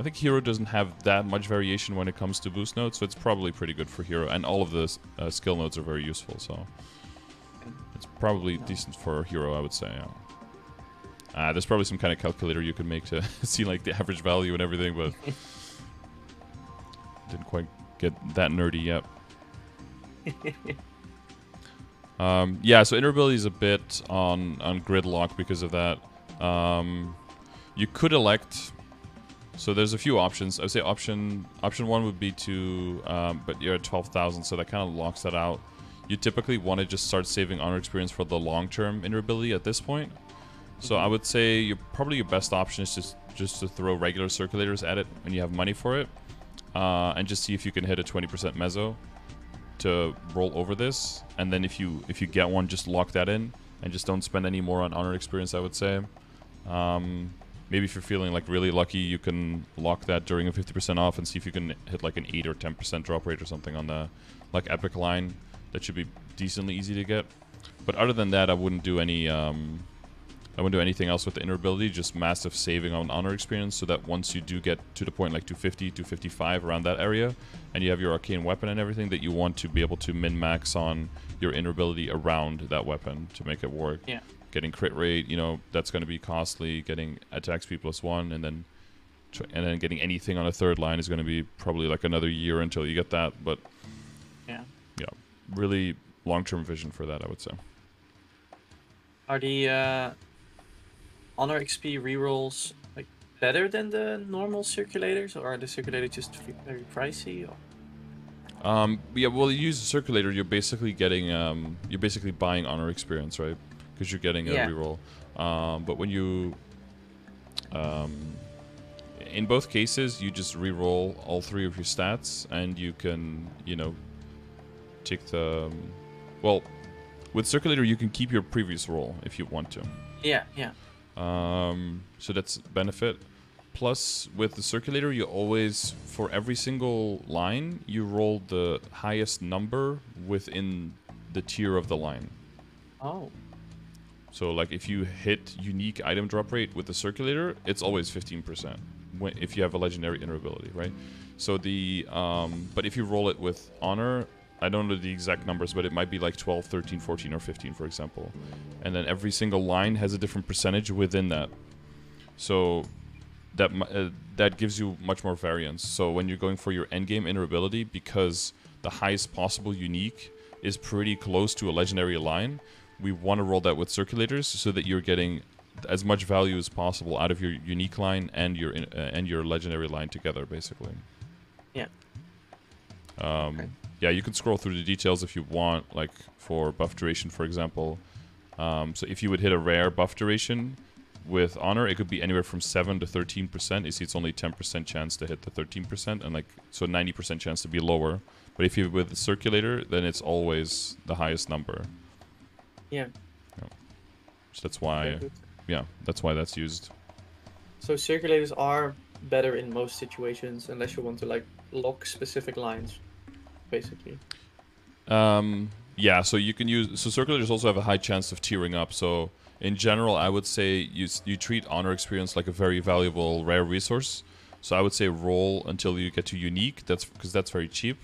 A: think Hero doesn't have that much variation when it comes to boost nodes, so it's probably pretty good for Hero. And all of the skill nodes are very useful, so it's probably decent for Hero, I would say. There's probably some kind of calculator you could make to see like the average value and everything, but didn't quite get that nerdy yet. Yeah, so interoperability is a bit on gridlock because of that. You could elect. So there's a few options. I would say option one would be to, but you're at 12,000, so that kind of locks that out. You typically want to just start saving honor experience for the long-term interoperability at this point. So I would say probably your best option is just to throw regular circulators at it when you have money for it, and just see if you can hit a 20% mezzo to roll over this. And then if you get one, just lock that in and just don't spend any more on honor experience, I would say. Maybe if you're feeling like really lucky, you can lock that during a 50% off and see if you can hit like an 8 or 10% drop rate or something on the like epic line. That should be decently easy to get. But other than that, I wouldn't do any I wouldn't do anything else with the interoperability, just massive saving on honor experience, so that once you do get to the point like 250, 255, around that area, and you have your arcane weapon and everything, that you want to be able to min-max on your interoperability around that weapon to make it work.
B: Yeah.
A: Getting crit rate, you know, that's going to be costly. Getting attack speed +1, and then getting anything on a third line is going to be probably like another year until you get that. But
B: yeah,
A: really long-term vision for that, I would say.
B: Are the honor XP rerolls like better than the normal circulators, or are the circulators just very pricey? Or?
A: Yeah, well, you use the circulator, you're basically getting you're basically buying honor experience, right? Because you're getting a reroll. But when you in both cases, you just reroll all 3 of your stats, and you can, you know, take the well, with circulator you can keep your previous roll if you want to.
B: Yeah.
A: So that's benefit. Plus, with the circulator, you always, for every single line, you roll the highest number within the tier of the line.
B: Oh.
A: So, like, if you hit unique item drop rate with the circulator, it's always 15%. If you have a legendary interoperability, right? So but if you roll it with honor, I don't know the exact numbers, but it might be like 12, 13, 14, or 15, for example. And then every single line has a different percentage within that. So that gives you much more variance. So when you're going for your endgame interoperability, because the highest possible unique is pretty close to a legendary line, we want to roll that with circulators so that you're getting as much value as possible out of your unique line and your legendary line together, basically.
B: Yeah.
A: Okay. Yeah, you can scroll through the details if you want, like for buff duration, for example. So if you would hit a rare buff duration with honor, it could be anywhere from 7 to 13%. You see, it's only 10% chance to hit the 13%, and like so 90% chance to be lower. But if you're with the circulator, then it's always the highest number.
B: Yeah.
A: So that's why, that's why that's used.
B: So circulators are better in most situations, unless you want to like lock specific lines, basically.
A: Yeah, so you can use, so circulators also have a high chance of tearing up. So in general, I would say you treat honor experience like a very valuable rare resource. So I would say roll until you get to unique. That's because that's very cheap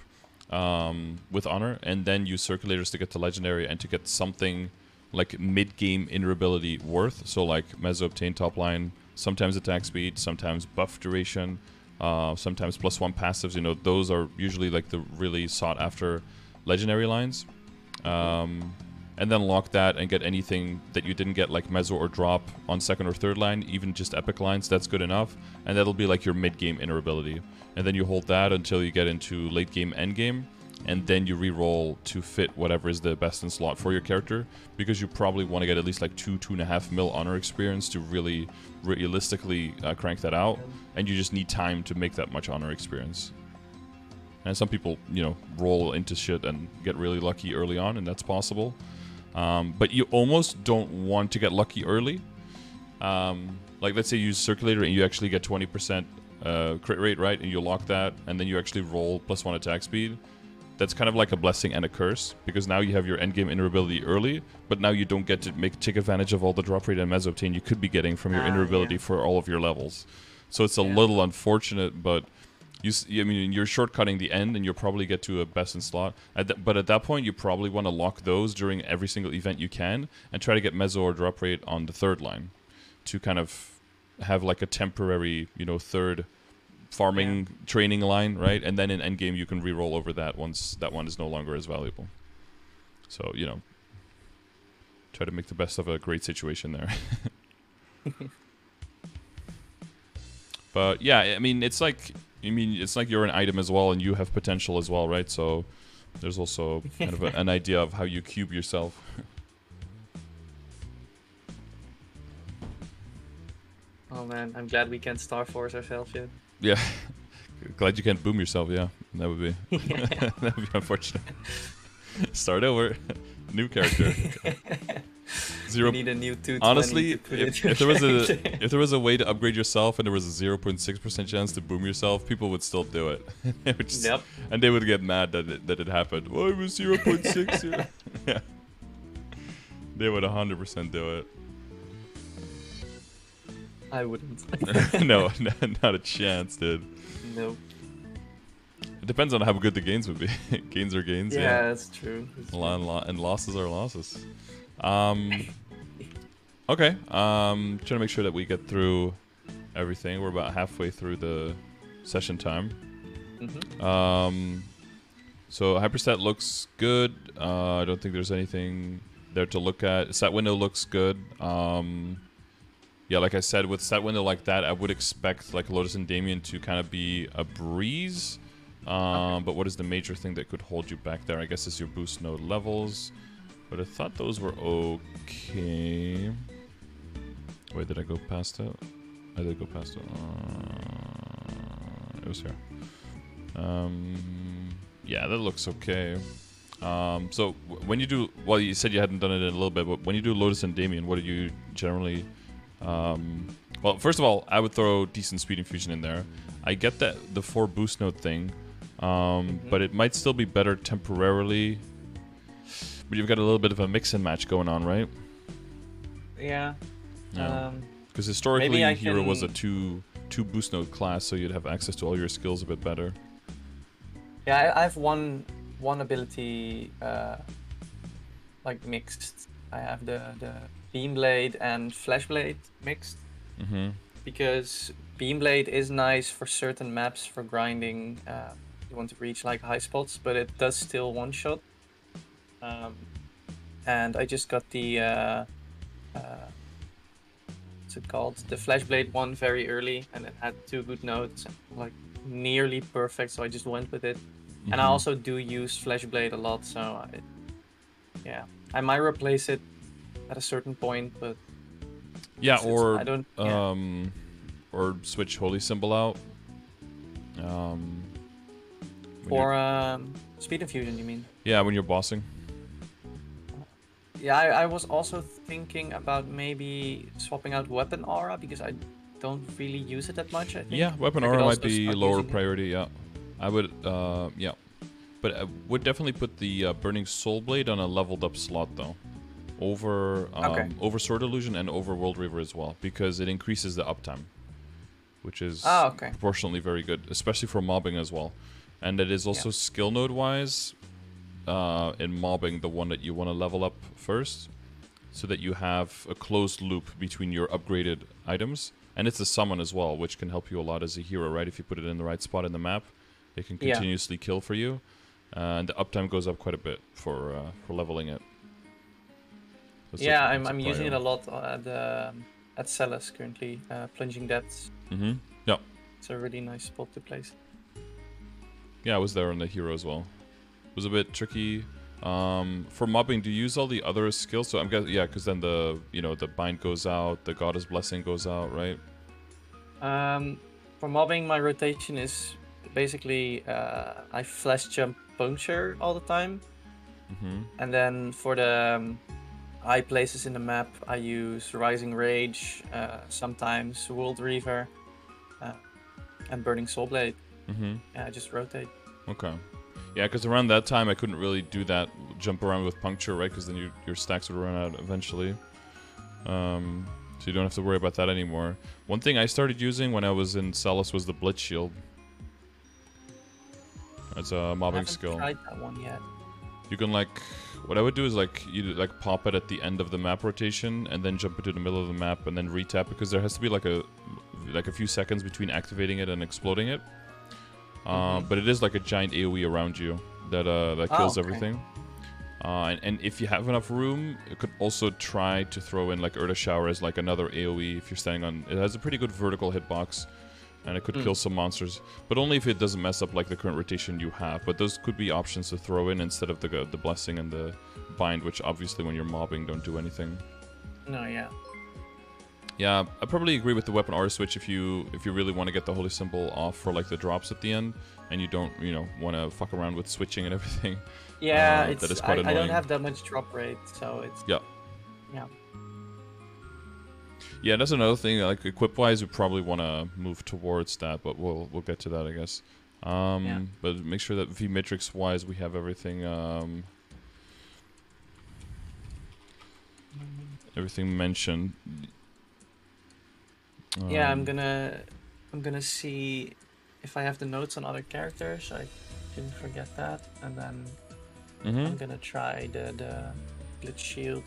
A: with honor, and then use circulators to get to legendary and to get something like mid-game interoperability worth. So like Mezzo obtain top line, sometimes attack speed, sometimes buff duration, sometimes +1 passives. You know, those are usually like the really sought after legendary lines. And then lock that and get anything that you didn't get, like Mezzo or drop on second or third line, even just epic lines, that's good enough. And that'll be like your mid-game interoperability. And then you hold that until you get into late game, end game, and then you re-roll to fit whatever is the best in slot for your character, because you probably want to get at least like 2.5 mil honor experience to really realistically crank that out, and you just need time to make that much honor experience. And some people, you know, roll into shit and get really lucky early on, and that's possible. But you almost don't want to get lucky early. Like, let's say you use circulator and you actually get 20% crit rate, right? And you lock that, and then you actually roll +1 attack speed. That's kind of like a blessing and a curse, because now you have your endgame interoperability early, but now you don't get to take advantage of all the drop rate and mezzo obtain you could be getting from your interoperability for all of your levels. So it's a little unfortunate, but I mean, you're shortcutting the end, and you'll probably get to a best in slot. But at that point, you probably want to lock those during every single event you can, and try to get mezzo or drop rate on the third line, to kind of have like a temporary, you know, third farming training line, right? And then in endgame, you can re-roll over that once that one is no longer as valuable. So, you know, try to make the best of a great situation there. But yeah, I mean, it's like you're an item as well, and you have potential as well, right? So there's also kind of an idea of how you cube yourself.
B: Oh man, I'm glad we can't Star Force ourselves yet.
A: Yeah, glad you can't boom yourself. Yeah, that would be that would be unfortunate. Start over, new character.
B: You need a new 220.
A: Honestly, if there was a way to upgrade yourself and there was a 0.6% chance to boom yourself, people would still do it.
B: Yep.
A: And they would get mad that it happened. Oh, it was 0.6. Yeah. They would 100% do it.
B: I wouldn't.
A: No, not a chance, dude.
B: No.
A: It depends on how good the gains would be. Gains are gains.
B: Yeah, that's true.
A: And losses are losses. Okay. Trying to make sure that we get through everything. We're about halfway through the session time.
B: Mm-hmm.
A: So Hyperstat looks good. I don't think there's anything there to look at. Stat window looks good. Yeah, like I said, with stat window like that, I would expect like Lotus and Damien to kind of be a breeze. Okay. But what is the major thing that could hold you back there? I guess is your boost node levels. But I thought those were okay. Wait, did I go past it? I did go past it. It was here. Yeah, that looks okay. So when you do, well, you said you hadn't done it in a little bit, but when you do Lotus and Damien, what do you generally? Well, first of all, I would throw decent speed infusion in there. I get that the 4 boost node thing, but it might still be better temporarily. But you've got a little bit of a mix and match going on, right?
B: Yeah.
A: Because historically, Hero was a two boost node class, so you'd have access to all your skills a bit better.
B: Yeah, I have one ability like mixed. I have the Beamblade and Flashblade mixed.
A: Mm-hmm.
B: Because Beamblade is nice for certain maps for grinding. You want to reach like high spots, but it does still one shot. And I just got the what's it called? The Flashblade one very early, and it had 2 good nodes, like nearly perfect. So I just went with it. And I also do use Flashblade a lot, so yeah, I might replace it at a certain point, but
A: yeah, or
B: I don't,
A: or switch Holy Symbol out.
B: For speed infusion, you mean?
A: Yeah, when you're bossing.
B: Yeah, I was also thinking about maybe swapping out Weapon Aura because I don't really use it that much. I think.
A: Yeah, Weapon Aura might be lower priority. Yeah, I would. Yeah, but I would definitely put the Burning Soul Blade on a leveled up slot though, over over Sword Illusion and over World Reaver as well, because it increases the uptime, which is proportionally very good, especially for mobbing as well. And it is also skill node wise. In mobbing, the one that you want to level up first, so that you have a closed loop between your upgraded items, and it's a summon as well, which can help you a lot as a hero, right? If you put it in the right spot in the map, it can continuously kill for you, and the uptime goes up quite a bit for leveling it. So
B: yeah, I'm using it a lot at Celes currently, Plunging Depths.
A: Mm-hmm. Yeah,
B: it's a really nice spot to place.
A: Yeah, I was there on the hero as well. It was a bit tricky. For mobbing, do you use all the other skills? So I'm guessing, yeah, because then the bind goes out, the Goddess Blessing goes out, right?
B: For mobbing, my rotation is basically I flash jump Puncture all the time, and then for the high places in the map, I use Rising Rage, sometimes World Reaver, and Burning Soul Blade. Yeah, I just rotate.
A: Okay. Yeah, because around that time I couldn't really do that jump around with Puncture, right? Because then your stacks would run out eventually. So you don't have to worry about that anymore. One thing I started using when I was in Celes was the Blitz Shield. It's a mobbing skill.
B: I haven't tried that one yet.
A: You can what I would do is you pop it at the end of the map rotation and then jump into the middle of the map and then retap, because there has to be like a few seconds between activating it and exploding it. But it is like a giant AoE around you that kills everything. And if you have enough room, you could also try to throw in like Urda Shower as like another AoE if you're standing on. It has a pretty good vertical hitbox, and it could kill some monsters, but only if it doesn't mess up like the current rotation you have. But those could be options to throw in instead of the Blessing and the Bind, which obviously when you're mobbing don't do anything.
B: No, yeah.
A: Yeah, I probably agree with the weapon aura switch if you really want to get the holy symbol off for like the drops at the end, and you don't want to fuck around with switching and everything.
B: Yeah,
A: that is quite annoying.
B: I don't have that much drop rate, so it's
A: yeah. Yeah, that's another thing. Like equip-wise, we probably want to move towards that, but we'll get to that, I guess. But make sure that Vmatrix-wise we have everything everything mentioned.
B: Yeah, I'm gonna see if I have the notes on other characters. I didn't forget that, and then I'm gonna try the glitch shield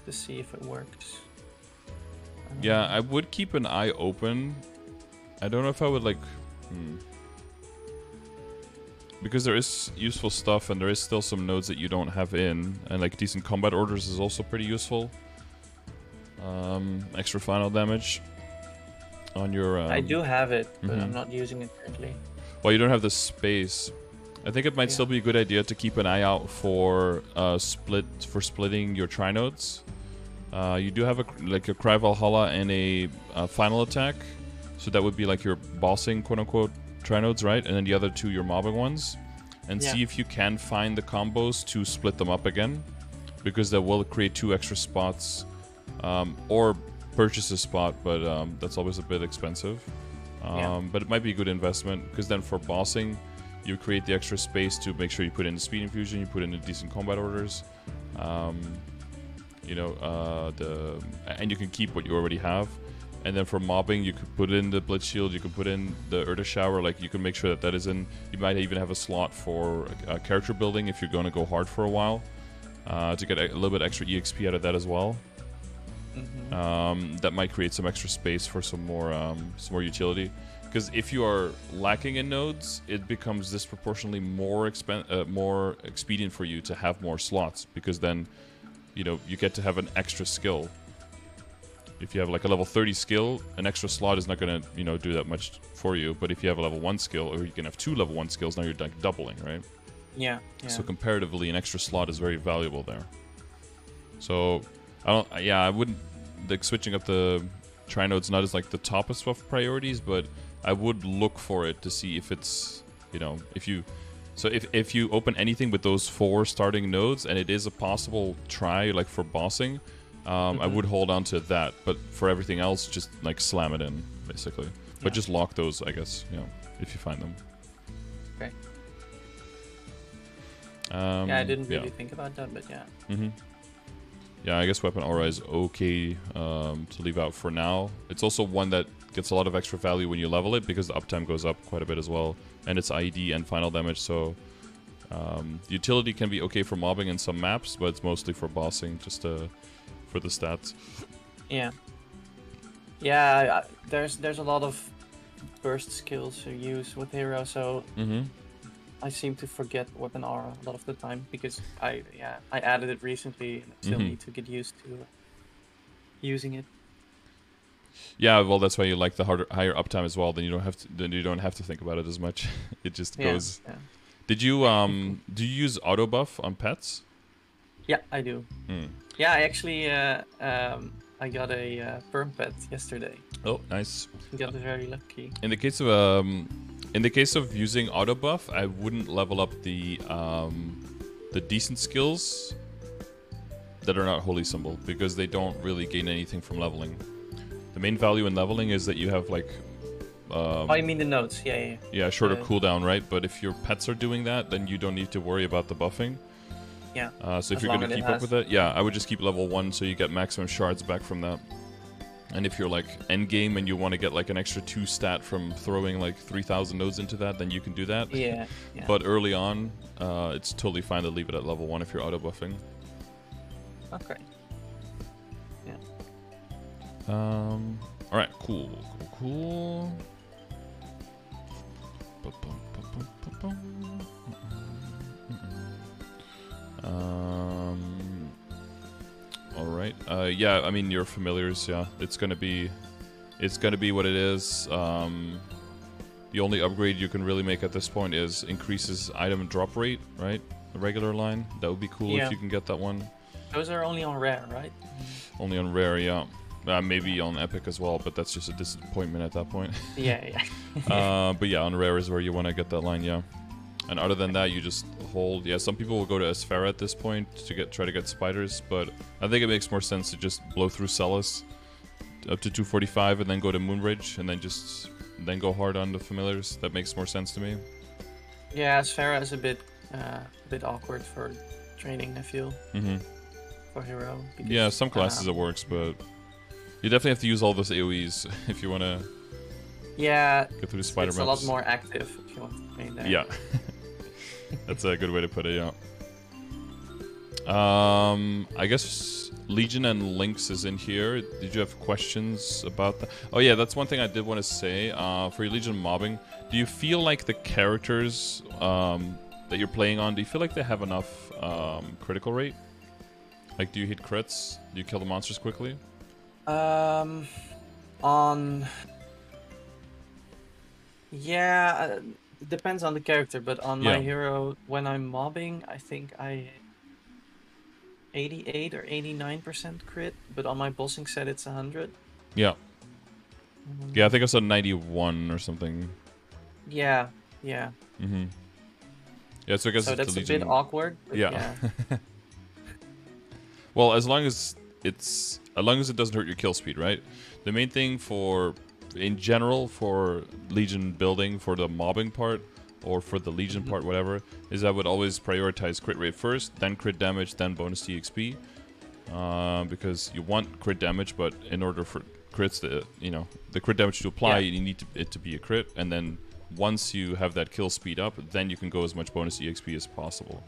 B: to see if it works.
A: Yeah, I would keep an eye open. I don't know if I would like... Because there is useful stuff and there is still some nodes that you don't have in. And like decent combat orders is also pretty useful. Extra final damage on your...
B: I do have it, but I'm not using it currently.
A: Well, you don't have the space. I think it might still be a good idea to keep an eye out for splitting your trinodes. You do have a Cry Valhalla and a final attack, so that would be like your bossing quote-unquote trinodes, right? And then the other two your mobbing ones. And see if you can find the combos to split them up again, because that will create 2 extra spots, or purchase a spot, but that's always a bit expensive. But it might be a good investment, because then for bossing, you create the extra space to make sure you put in the speed infusion, you put in the decent combat orders. And you can keep what you already have. And then for mobbing, you could put in the Blitz Shield, you can put in the Urda Shower, like you can make sure that that is in. You might even have a slot for character building if you're going to go hard for a while, to get a little bit extra EXP out of that as well. That might create some extra space for some more utility. Because if you are lacking in nodes, it becomes disproportionately more expedient for you to have more slots, because then you get to have an extra skill. If you have like a level 30 skill, an extra slot is not going to, do that much for you. But if you have a level 1 skill, or you can have 2 level 1 skills, now you're like doubling, right?
B: Yeah.
A: So comparatively, an extra slot is very valuable there. So, I wouldn't, like switching up the trinodes not as like the toppest of priorities, but I would look for it to see if it's, if you open anything with those 4 starting nodes, and it is a possible try, like for bossing, I would hold on to that. But for everything else, just like slam it in, basically. But just lock those, I guess, if you find them.
B: Okay. I didn't really think about that, but yeah.
A: Yeah, I guess Weapon Aura is okay to leave out for now. It's also one that gets a lot of extra value when you level it, because the uptime goes up quite a bit as well. And it's IED and final damage, so utility can be okay for mobbing in some maps, but it's mostly for bossing, just for the stats.
B: Yeah, there's a lot of burst skills to use with hero, so I seem to forget Weapon Aura a lot of the time, because I added it recently and I still need to get used to using it.
A: Yeah, well, that's why you like the higher uptime as well. Then you don't have to think about it as much. It just goes. Yeah. Did you do you use auto buff on pets?
B: Yeah, I do. Yeah, I actually I got a perm pet yesterday.
A: Oh, nice.
B: Got very lucky.
A: In the case of using auto buff, I wouldn't level up the decent skills that are not holy symbol, because they don't really gain anything from leveling. The main value in leveling is that you have like
B: oh, you mean the nodes? Yeah,
A: shorter cooldown, right? But if your pets are doing that, then you don't need to worry about the buffing.
B: Yeah.
A: So if you're going to keep up with it, I would just keep level 1 so you get maximum shards back from that. And if you're like end game and you want to get like an extra 2 stat from throwing like 3,000 nodes into that, then you can do that.
B: Yeah.
A: But early on, it's totally fine to leave it at level 1 if you're auto buffing.
B: Okay. Yeah.
A: All right. Cool. All right. Yeah, I mean your familiars. Yeah, it's gonna be what it is. The only upgrade you can really make at this point is increases item drop rate, right? The regular line. That would be cool if you can get that one.
B: Those are only on rare, right?
A: Only on rare, yeah. Maybe on epic as well, but that's just a disappointment at that point.
B: Yeah.
A: But yeah, on rare is where you want to get that line, yeah. And other than that, you just hold. Yeah, some people will go to Asphera at this point to try to get spiders, but I think it makes more sense to just blow through Celis up to 245 and then go to Moonbridge and then go hard on the familiars. That makes more sense to me.
B: Yeah, Asphera is a bit awkward for training, I feel. For hero. Because,
A: yeah, some classes it works, but you definitely have to use all those AoEs if you want to.
B: Yeah,
A: get through the spider
B: it's
A: maps.
B: a lot more active if you want to train there.
A: Yeah. That's a good way to put it, yeah. I guess Legion and Lynx is in here. Did you have questions about that? Oh yeah, that's one thing I did want to say. For your Legion mobbing, do you feel like the characters that you're playing on, do you feel like they have enough critical rate? Like, do you hit crits? Do you kill the monsters quickly?
B: Yeah, it depends on the character, but on my hero, when I'm mobbing, I think I 88 or 89% crit, but on my bossing set it's 100.
A: Yeah. Yeah, I think I saw 91 or something.
B: Yeah.
A: Yeah, so I guess
B: that's
A: the
B: a bit awkward.
A: Yeah. Well, as long as it doesn't hurt your kill speed, right? The main thing in general for Legion building, for the mobbing part, or for the Legion part, whatever, is I would always prioritize crit rate first, then crit damage, then bonus TXP. Because you want crit damage, but in order for crits, the crit damage to apply, you need it to be a crit, and then once you have that kill speed up, then you can go as much bonus EXP as possible.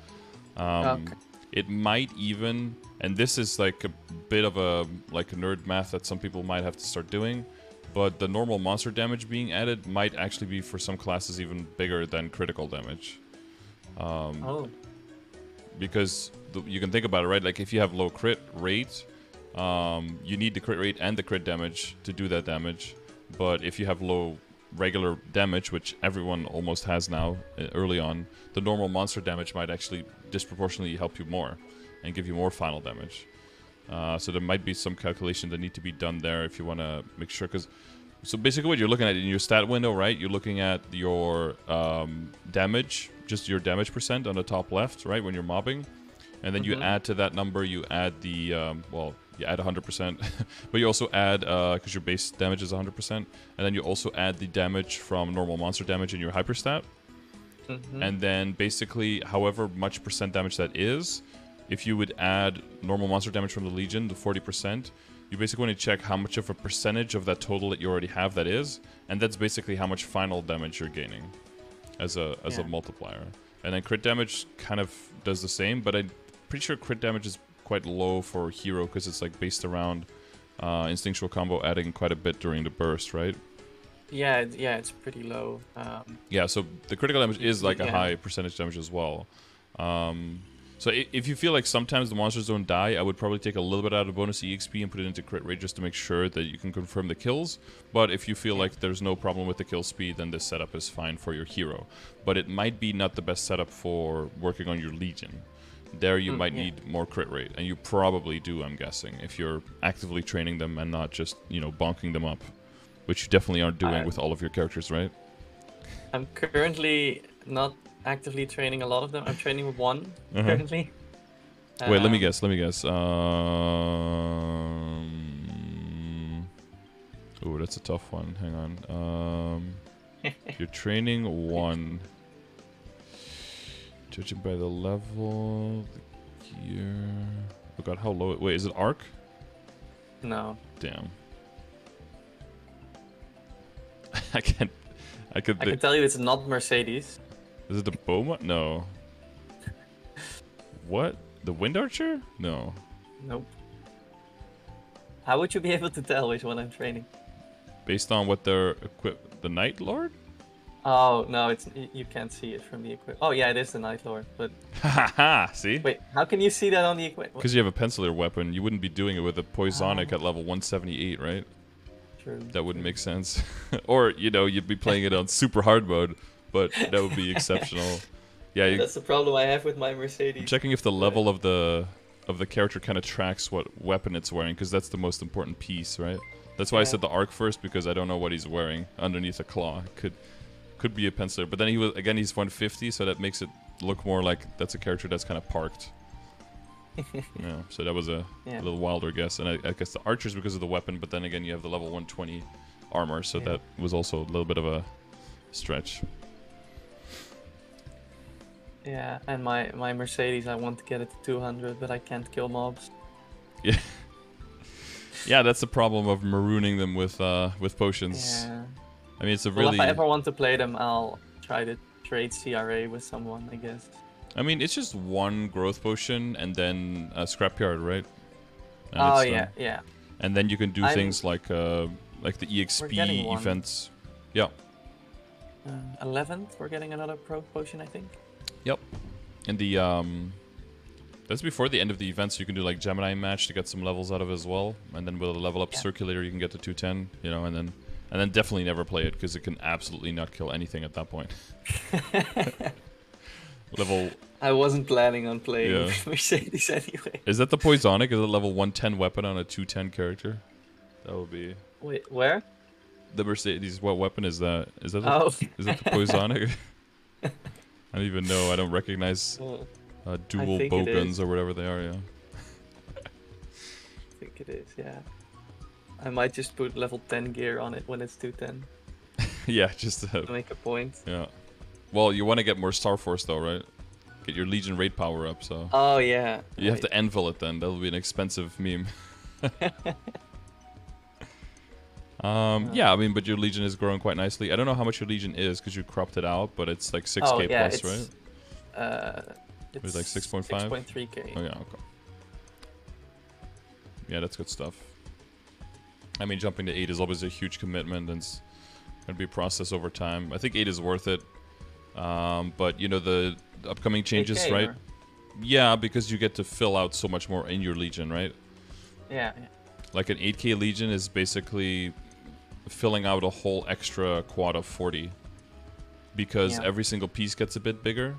A: It might even, and this is like a bit of a nerd math that some people might have to start doing, but the normal monster damage being added might actually be for some classes even bigger than critical damage. Because you can think about it, right? Like if you have low crit rate, you need the crit rate and the crit damage to do that damage. But if you have low regular damage, which everyone almost has now early on, the normal monster damage might actually disproportionately help you more and give you more final damage. So there might be some calculation that need to be done there if you want to make sure. So basically what you're looking at in your stat window, right? You're looking at your damage, just your damage percent on the top left, right? When you're mobbing. And then you add to that number, you add the, you add 100%. But you also add, because your base damage is 100%. And then you also add the damage from normal monster damage in your hyperstat. And then basically, however much percent damage that is, if you would add normal monster damage from the Legion, the 40%, you basically want to check how much of a percentage of that total that you already have that is, and that's basically how much final damage you're gaining as a multiplier. And then crit damage kind of does the same, but I'm pretty sure crit damage is quite low for hero because it's like based around instinctual combo adding quite a bit during the burst, right?
B: Yeah, it's pretty low.
A: Yeah, so the critical damage is like a high percentage damage as well. So if you feel like sometimes the monsters don't die, I would probably take a little bit out of bonus EXP and put it into crit rate just to make sure that you can confirm the kills. But if you feel like there's no problem with the kill speed, then this setup is fine for your hero. But it might be not the best setup for working on your Legion. There you might need more crit rate, and you probably do, I'm guessing, if you're actively training them and not just, bonking them up. Which you definitely aren't doing with all of your characters, right?
B: I'm currently not actively training a lot of them. I'm training with one currently.
A: Wait, let me guess. Oh, that's a tough one. Hang on. You're training one. Judging by the level, the gear. Oh god, how low? Wait, is it Arc?
B: No.
A: Damn. I can
B: tell you it's not Mercedes.
A: Is it the Boma? No. What? The Wind Archer? No.
B: Nope. How would you be able to tell which one I'm training?
A: Based on what they're equipped. The Night Lord?
B: Oh no, you can't see it from the equipment. Oh yeah, it is the Night Lord. But
A: Haha, see?
B: wait, how can you see that on the equipment?
A: Because you have a penciler weapon, you wouldn't be doing it with a Poisonic
B: Oh.
A: at level 178, right?
B: True.
A: That wouldn't make sense. Or, you know, you'd be playing it on super hard mode, but that would be exceptional. Yeah,
B: That's the problem I have with my Mercedes.
A: I'm checking if the level of the character kind of tracks what weapon it's wearing, because that's the most important piece, right? That's why I said the arc first, because I don't know what he's wearing underneath a claw. Could be a penciler, but then he's 150, so that makes it look more like that's a character that's kind of parked. Yeah, so that was a little wilder guess, and I guess the archers because of the weapon, but then again you have the level 120 armor, so that was also a little bit of a stretch.
B: Yeah, and my Mercedes, I want to get it to 200, but I can't kill mobs.
A: Yeah. Yeah, that's the problem of marooning them with potions.
B: Yeah.
A: I mean, it's a
B: Well,
A: really...
B: if I ever want to play them, I'll try to trade CRA with someone, I guess.
A: I mean, it's just one growth potion and then a scrapyard, right? And
B: Oh,
A: it's,
B: yeah.
A: And then you can do things like the EXP events. Yeah.
B: 11th, we're getting another pro potion, I think.
A: Yep. And the that's before the end of the event, so you can do like Gemini match to get some levels out of it as well. And then with a level up circulator, you can get to 210. You know, and then definitely never play it because it can absolutely not kill anything at that point.
B: I wasn't planning on playing with Mercedes anyway.
A: Is that the Poisonic? Is it a level 110 weapon on a 210 character? That would be...
B: Wait, where?
A: The Mercedes, what weapon is that? Is that the, is that the Poisonic? I don't even know. I don't recognize dual bow guns or whatever they are, yeah.
B: I think it is, yeah. I might just put level 10 gear on it when it's 210.
A: Yeah, just to
B: make a point.
A: Yeah. Well, you want to get more Star Force though, right? Get your Legion raid power up, so...
B: Oh, yeah.
A: You have to anvil it then. That'll be an expensive meme. Yeah, I mean, but your Legion is growing quite nicely. I don't know how much your Legion is because you cropped it out, but it's like 6k plus, right? It's like 6.5?
B: 6.3k.
A: Oh, yeah, okay. Yeah, that's good stuff. I mean, jumping to 8 is always a huge commitment, and it's going to be a process over time. I think 8 is worth it. But, you know, the upcoming changes,
B: 8K,
A: right?
B: Or?
A: Yeah, because you get to fill out so much more in your Legion, right?
B: Yeah.
A: Like an 8k Legion is basically filling out a whole extra quad of 40. Because every single piece gets a bit bigger.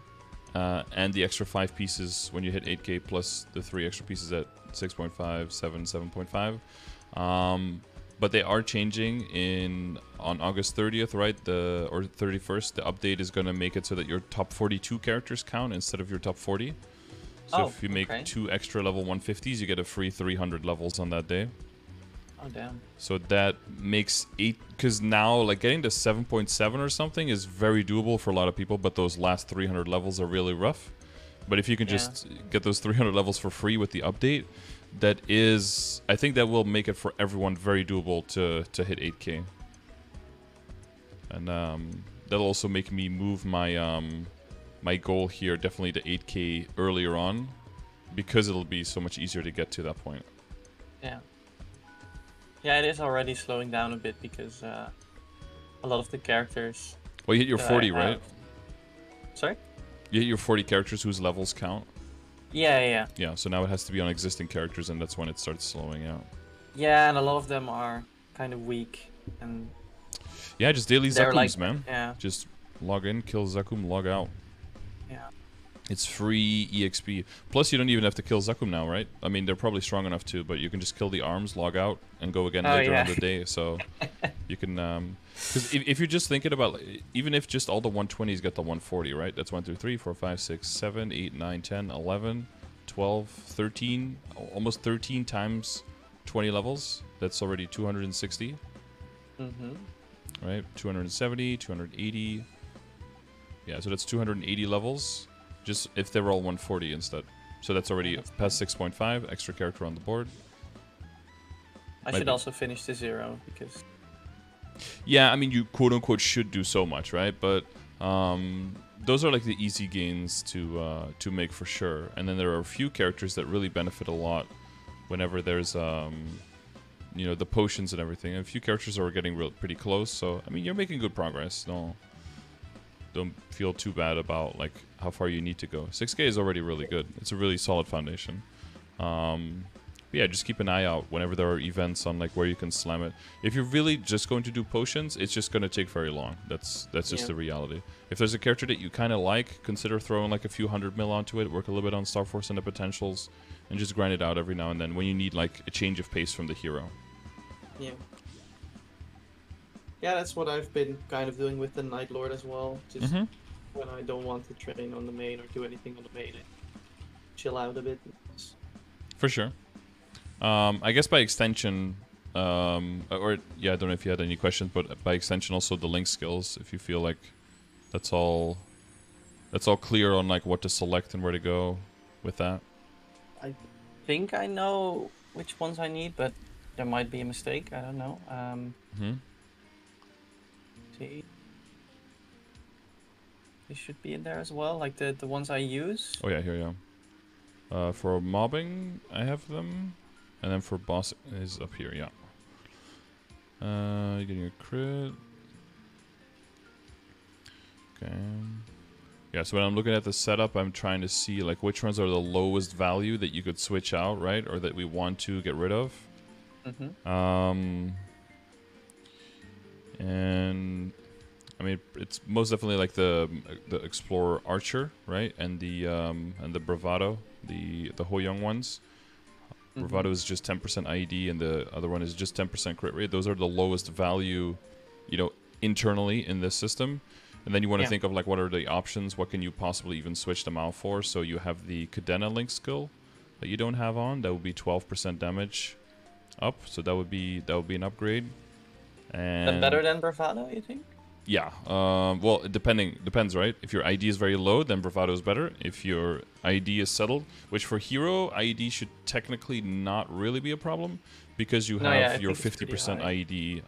A: And the extra 5 pieces when you hit 8k plus the 3 extra pieces at 6.5, 7, 7.5. But they are changing on August 30th, right? Or 31st. The update is going to make it so that your top 42 characters count instead of your top 40. So if you make 2 extra level 150s, you get a free 300 levels on that day.
B: Oh, damn.
A: So that makes 8... Because now, like, getting to 7.7 or something is very doable for a lot of people, but those last 300 levels are really rough. But if you can just get those 300 levels for free with the update, that is... I think that will make it for everyone very doable to hit 8k. And that'll also make me move my... my goal here definitely to 8k earlier on, because it'll be so much easier to get to that point.
B: Yeah. Yeah, it is already slowing down a bit because a lot of the characters...
A: Well, you hit your 40, right?
B: Sorry?
A: You hit your 40 characters whose levels count?
B: Yeah.
A: Yeah, so now it has to be on existing characters, and that's when it starts slowing out.
B: Yeah, and a lot of them are kind of weak. And
A: yeah, just daily Zakums,
B: like,
A: man.
B: Yeah.
A: Just log in, kill Zakum, log out.
B: Yeah.
A: It's free EXP. Plus, you don't even have to kill Zakum now, right? I mean, they're probably strong enough to, but you can just kill the arms, log out, and go again later on the day. So you can... Because if you're just thinking about... Even if just all the 120s get the 140, right? That's 1, 2, 3, 4, 5, 6, 7, 8, 9, 10, 11, 12, 13. Almost 13 times 20 levels. That's already 260.
B: Mm-hmm.
A: Right? 270, 280... Yeah, so that's 280 levels, just if they were all 140 instead. So that's already past 6.5, extra character on the board.
B: I should also finish the 0, because...
A: Yeah, I mean, you quote-unquote should do so much, right? But those are like the easy gains to make for sure. And then there are a few characters that really benefit a lot whenever there's, you know, the potions and everything. And a few characters are getting pretty close, so, I mean, you're making good progress. don't feel too bad about like how far you need to go. 6K is already really good. It's a really solid foundation. Yeah, just keep an eye out whenever there are events on like where you can slam it. If you're really just going to do potions, it's just going to take very long. That's just the reality. If there's a character that you kind of like, consider throwing like a few 100 mil onto it, work a little bit on Star Force and the potentials, and just grind it out every now and then when you need like a change of pace from the hero.
B: Yeah. Yeah, that's what I've been kind of doing with the Night Lord as well. Just when I don't want to train on the main or do anything on the main, I chill out a bit.
A: For sure. I guess by extension, or yeah, I don't know if you had any questions, but by extension also the link skills. If you feel like that's all clear on like what to select and where to go with that.
B: I think I know which ones I need, but there might be a mistake. I don't know. See, they should be in there as well, like the ones I use.
A: Oh yeah, here you go. For mobbing, I have them. And then for boss is up here, yeah. You're getting a crit. Okay. Yeah, so when I'm looking at the setup, I'm trying to see like which ones are the lowest value that you could switch out, right? Or that we want to get rid of. And I mean, it's most definitely like the Explorer Archer, right? And the Bravado, the Ho Young ones. Bravado is just 10% IED, and the other one is just 10% crit rate. Those are the lowest value, you know, internally in this system. And then you want to think of like what are the options? What can you possibly even switch them out for? So you have the Cadena link skill that you don't have on. That would be 12% damage up. So that would be an upgrade. And
B: better than Bravado, you think?
A: Yeah, well, it depends, right? If your ID is very low, then Bravado is better. If your ID is settled, which for hero, ID should technically not really be a problem because you have your 50% ID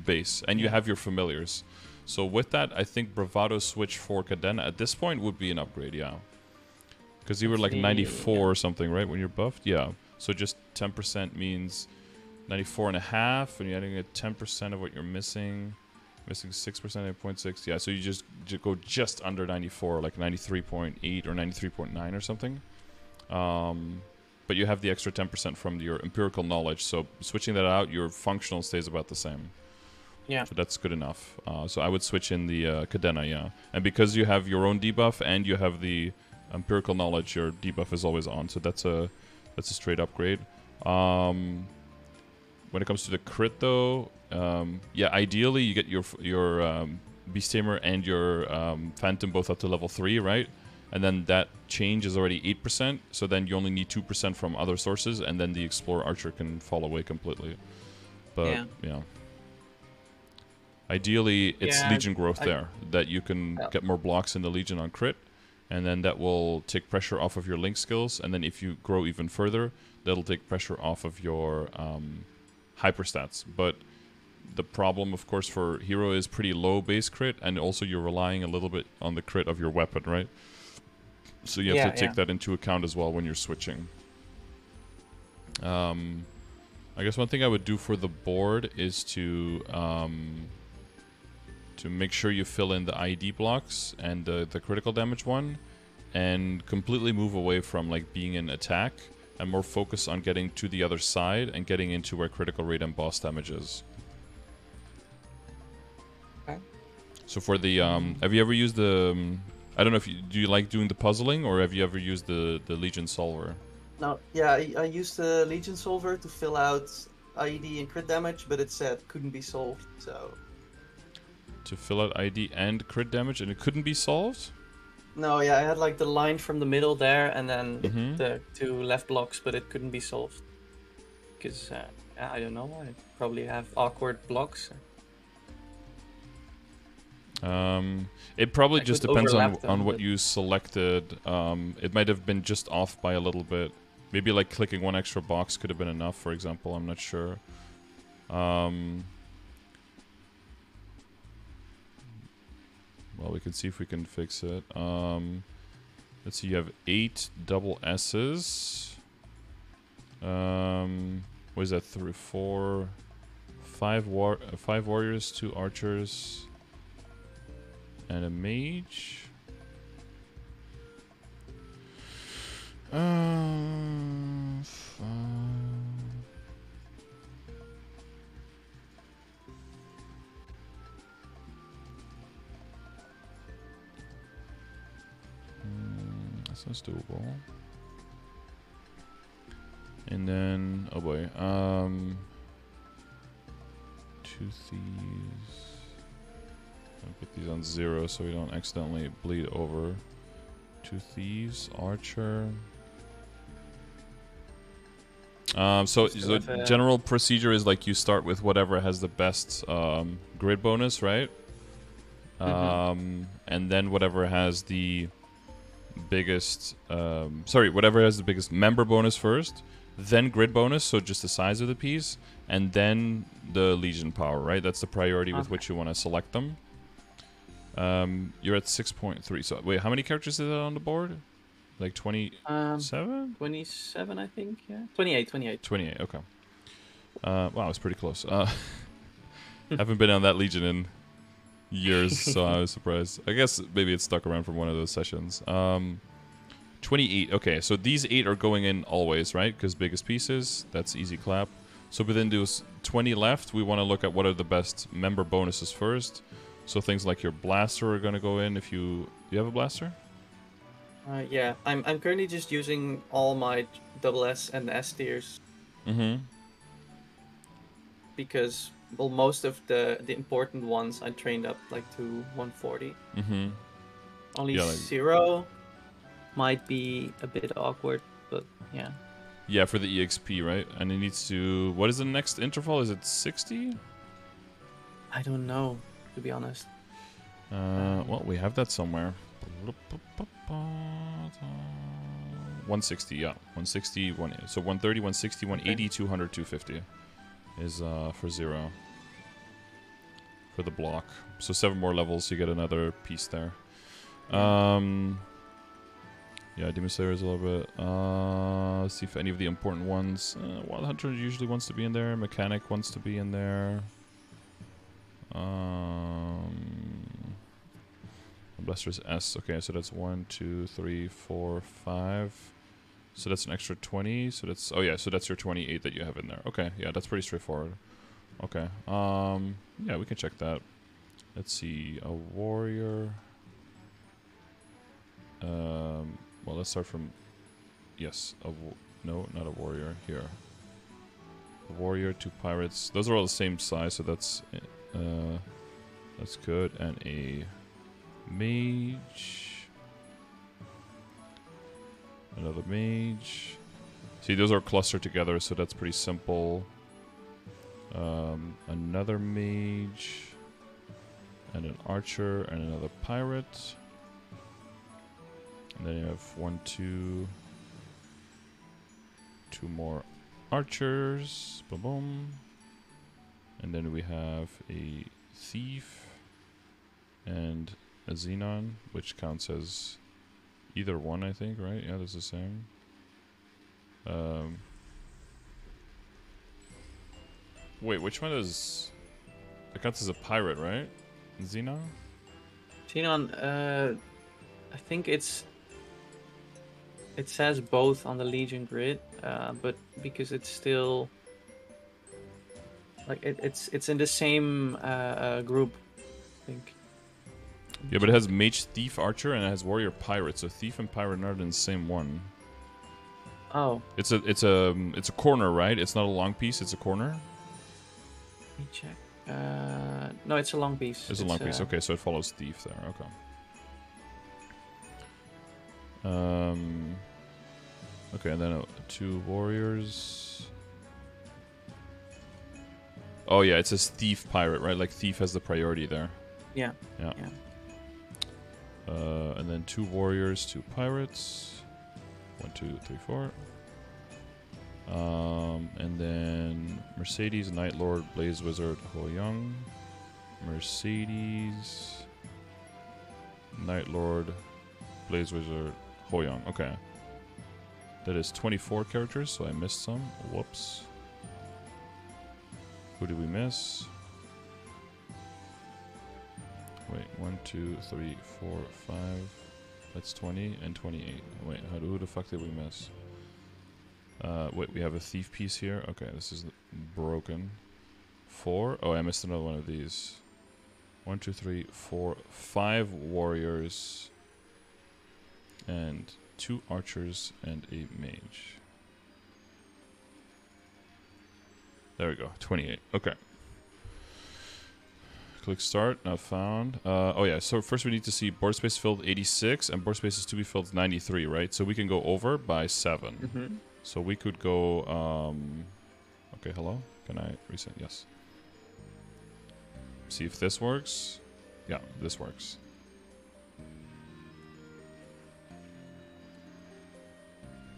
A: base, and you have your familiars. So with that, I think Bravado switch for Cadena at this point would be an upgrade, yeah. Because you were like 94 or something, right, when you're buffed? Yeah, so just 10% means 94.5, and you're adding a 10% of what you're missing. Missing 6%, 8.6. Yeah, so you just go just under 94, like 93.8 or 93.9 or something. But you have the extra 10% from your empirical knowledge. So switching that out, your functional stays about the same.
B: Yeah.
A: So that's good enough. So I would switch in the Cadena, yeah. And because you have your own debuff and you have the empirical knowledge, your debuff is always on. So that's a straight upgrade. When it comes to the crit, though, yeah, ideally you get your Beast Tamer and your Phantom both up to level 3, right? And then that change is already 8%, so then you only need 2% from other sources, and then the Explorer Archer can fall away completely. But, yeah. Ideally, it's Legion growth there, that you can get more blocks in the Legion on crit, and then that will take pressure off of your link skills, and then if you grow even further, that'll take pressure off of your hyperstats. But the problem, of course, for hero is pretty low base crit, and also you're relying a little bit on the crit of your weapon, right? So you have to take that into account as well when you're switching. I guess one thing I would do for the board is to make sure you fill in the ID blocks and the critical damage one, and completely move away from like being in attack and more focus on getting to the other side and getting into where critical rate and boss damage is.
B: Okay.
A: So for the have you ever used the I don't know if do you like doing the puzzling, or have you ever used the Legion Solver?
B: No, yeah, I used the Legion Solver to fill out ID and crit damage, but it said couldn't be solved, so...
A: To fill out ID and crit damage, and it couldn't be solved?
B: No, yeah, I had like the line from the middle there, and then the two left blocks, but it couldn't be solved. Because, I don't know, I probably have awkward blocks.
A: It probably just depends on what you selected. It might have been just off by a little bit. Maybe like clicking one extra box could have been enough, for example. I'm not sure. Well, we can see if we can fix it. Let's see, you have 8 double S's. What is that? 3, 4, 5 warriors, 2 archers. and a mage. That's doable. And then, oh boy, 2 thieves. I'll put these on 0 so we don't accidentally bleed over. 2 thieves, archer. So general procedure is like you start with whatever has the best grid bonus, right? And then whatever has the biggest, whatever has the biggest member bonus first, then grid bonus, so just the size of the piece, and then the Legion power, right? That's the priority with which you want to select them. You're at 6.3. So wait, how many characters is that on the board? Like 27?
B: 27, I think. Yeah, 28.
A: 28. Okay. Wow, it's pretty close. Haven't been on that Legion in years, so I was surprised. I guess maybe it's stuck around from one of those sessions. 28. Okay, so these 8 are going in always, right? Because biggest pieces, that's easy clap. So within those 20 left, we want to look at what are the best member bonuses first. So things like your blaster are going to go in if you have a blaster?
B: Yeah, I'm currently just using all my SS and S tiers. Because, well, most of the important ones I trained up like to 140. Only 0 might be a bit awkward, but yeah.
A: Yeah, for the EXP, right? And it needs to... What is the next interval? Is it 60?
B: I don't know, to be honest.
A: Well, we have that somewhere. 160, yeah. 160, so 130, 160, 180, 200, 250 is for 0. For the block. So 7 more levels, you get another piece there. Yeah, Demon Slayer is a little bit. Let's see if any of the important ones. Wild Hunter usually wants to be in there. Mechanic wants to be in there. Blaster's S. Okay, so that's 1, 2, 3, 4, 5. So that's an extra 20. So that's so that's your 28 that you have in there. Okay, yeah, that's pretty straightforward. Okay. Yeah, we can check that. Let's see, a warrior. Well, let's start from. Yes, no, not a warrior. Here. A warrior, 2 pirates. Those are all the same size, so that's good. And a mage. Another mage. See, those are clustered together, so that's pretty simple. Another mage. And an archer, and another pirate. And then you have 1, 2 more archers. Boom, boom. And then we have a thief and a xenon, which counts as either one, I think, right? Yeah, that's the same. Wait, which one is... It counts as a pirate, right? Xenon?
B: Xenon, I think it says both on the Legion grid, but because it's still like it's in the same group, I think.
A: Yeah, but it has mage, thief, archer, and it has warrior, pirate. So thief and pirate are not in the same one.
B: Oh.
A: It's a corner, right? It's not a long piece. It's a corner.
B: Let me check. No, it's a long piece.
A: It's a long piece. Okay, so it follows thief there. Okay. Okay, and then 2 warriors. Oh yeah, it says thief pirate, right? Like thief has the priority there.
B: Yeah.
A: Yeah. And then 2 warriors, 2 pirates. 1, 2, 3, 4. And then Mercedes, Night Lord, Blaze Wizard, Ho Young. Mercedes, Night Lord, Blaze Wizard, Ho Young. Okay. That is 24 characters, so I missed some. Whoops. Who did we miss? Wait, 1, 2, 3, 4, 5. That's 20 and 28. Wait, who the fuck did we miss? Wait, we have a thief piece here. Okay, this is broken. 4. Oh, I missed another one of these. 1, 2, 3, 4, 5 warriors. And 2 archers and a mage. There we go, 28. Okay. Click start, not found. Oh yeah, so first we need to see board space filled 86 and board spaces to be filled 93, right? So we can go over by 7.
B: Mm-hmm.
A: So we could go, okay, hello? Can I reset? Yes. See if this works. Yeah, this works.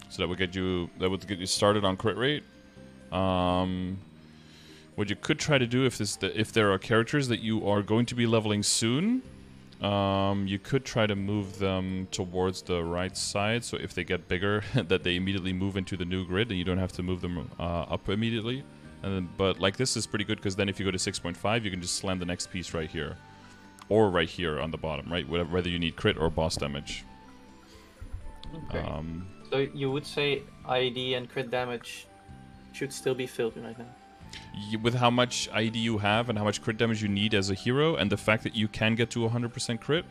A: So that would get you started on crit rate. What you could try to do if there are characters that you are going to be leveling soon, you could try to move them towards the right side. So if they get bigger, that they immediately move into the new grid, and you don't have to move them up immediately. And then, but like this is pretty good because then if you go to 6.5, you can just slam the next piece right here, or right here on the bottom, right? Whether you need crit or boss damage.
B: Okay. So you would say ID and crit damage should still be filled right now.
A: With how much ID you have and how much crit damage you need as a hero, and the fact that you can get to 100% crit,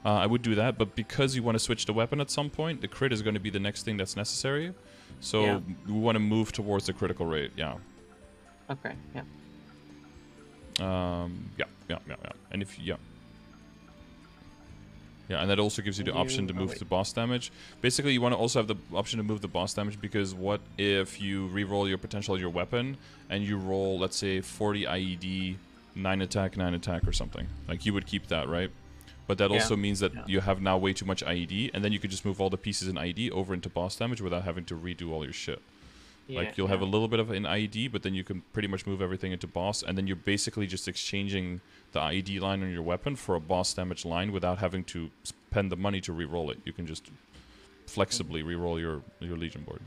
A: I would do that. But because you want to switch the weapon at some point, the crit is going to be the next thing that's necessary. So we want to move towards the critical rate. Yeah.
B: Okay. Yeah.
A: Yeah. And if yeah, and that also gives you the option to move the boss damage. Basically, you want to also have the option to move the boss damage because what if you re-roll your potential of your weapon and you roll, let's say, 40 IED, 9 attack or something. Like, you would keep that, right? But that also means that you have now way too much IED, and then you could just move all the pieces in IED over into boss damage without having to redo all your shit. Like, you'll have a little bit of an IED, but then you can pretty much move everything into boss, and then you're basically just exchanging the IED line on your weapon for a boss damage line without having to spend the money to re-roll it. You can just flexibly re-roll your Legion board.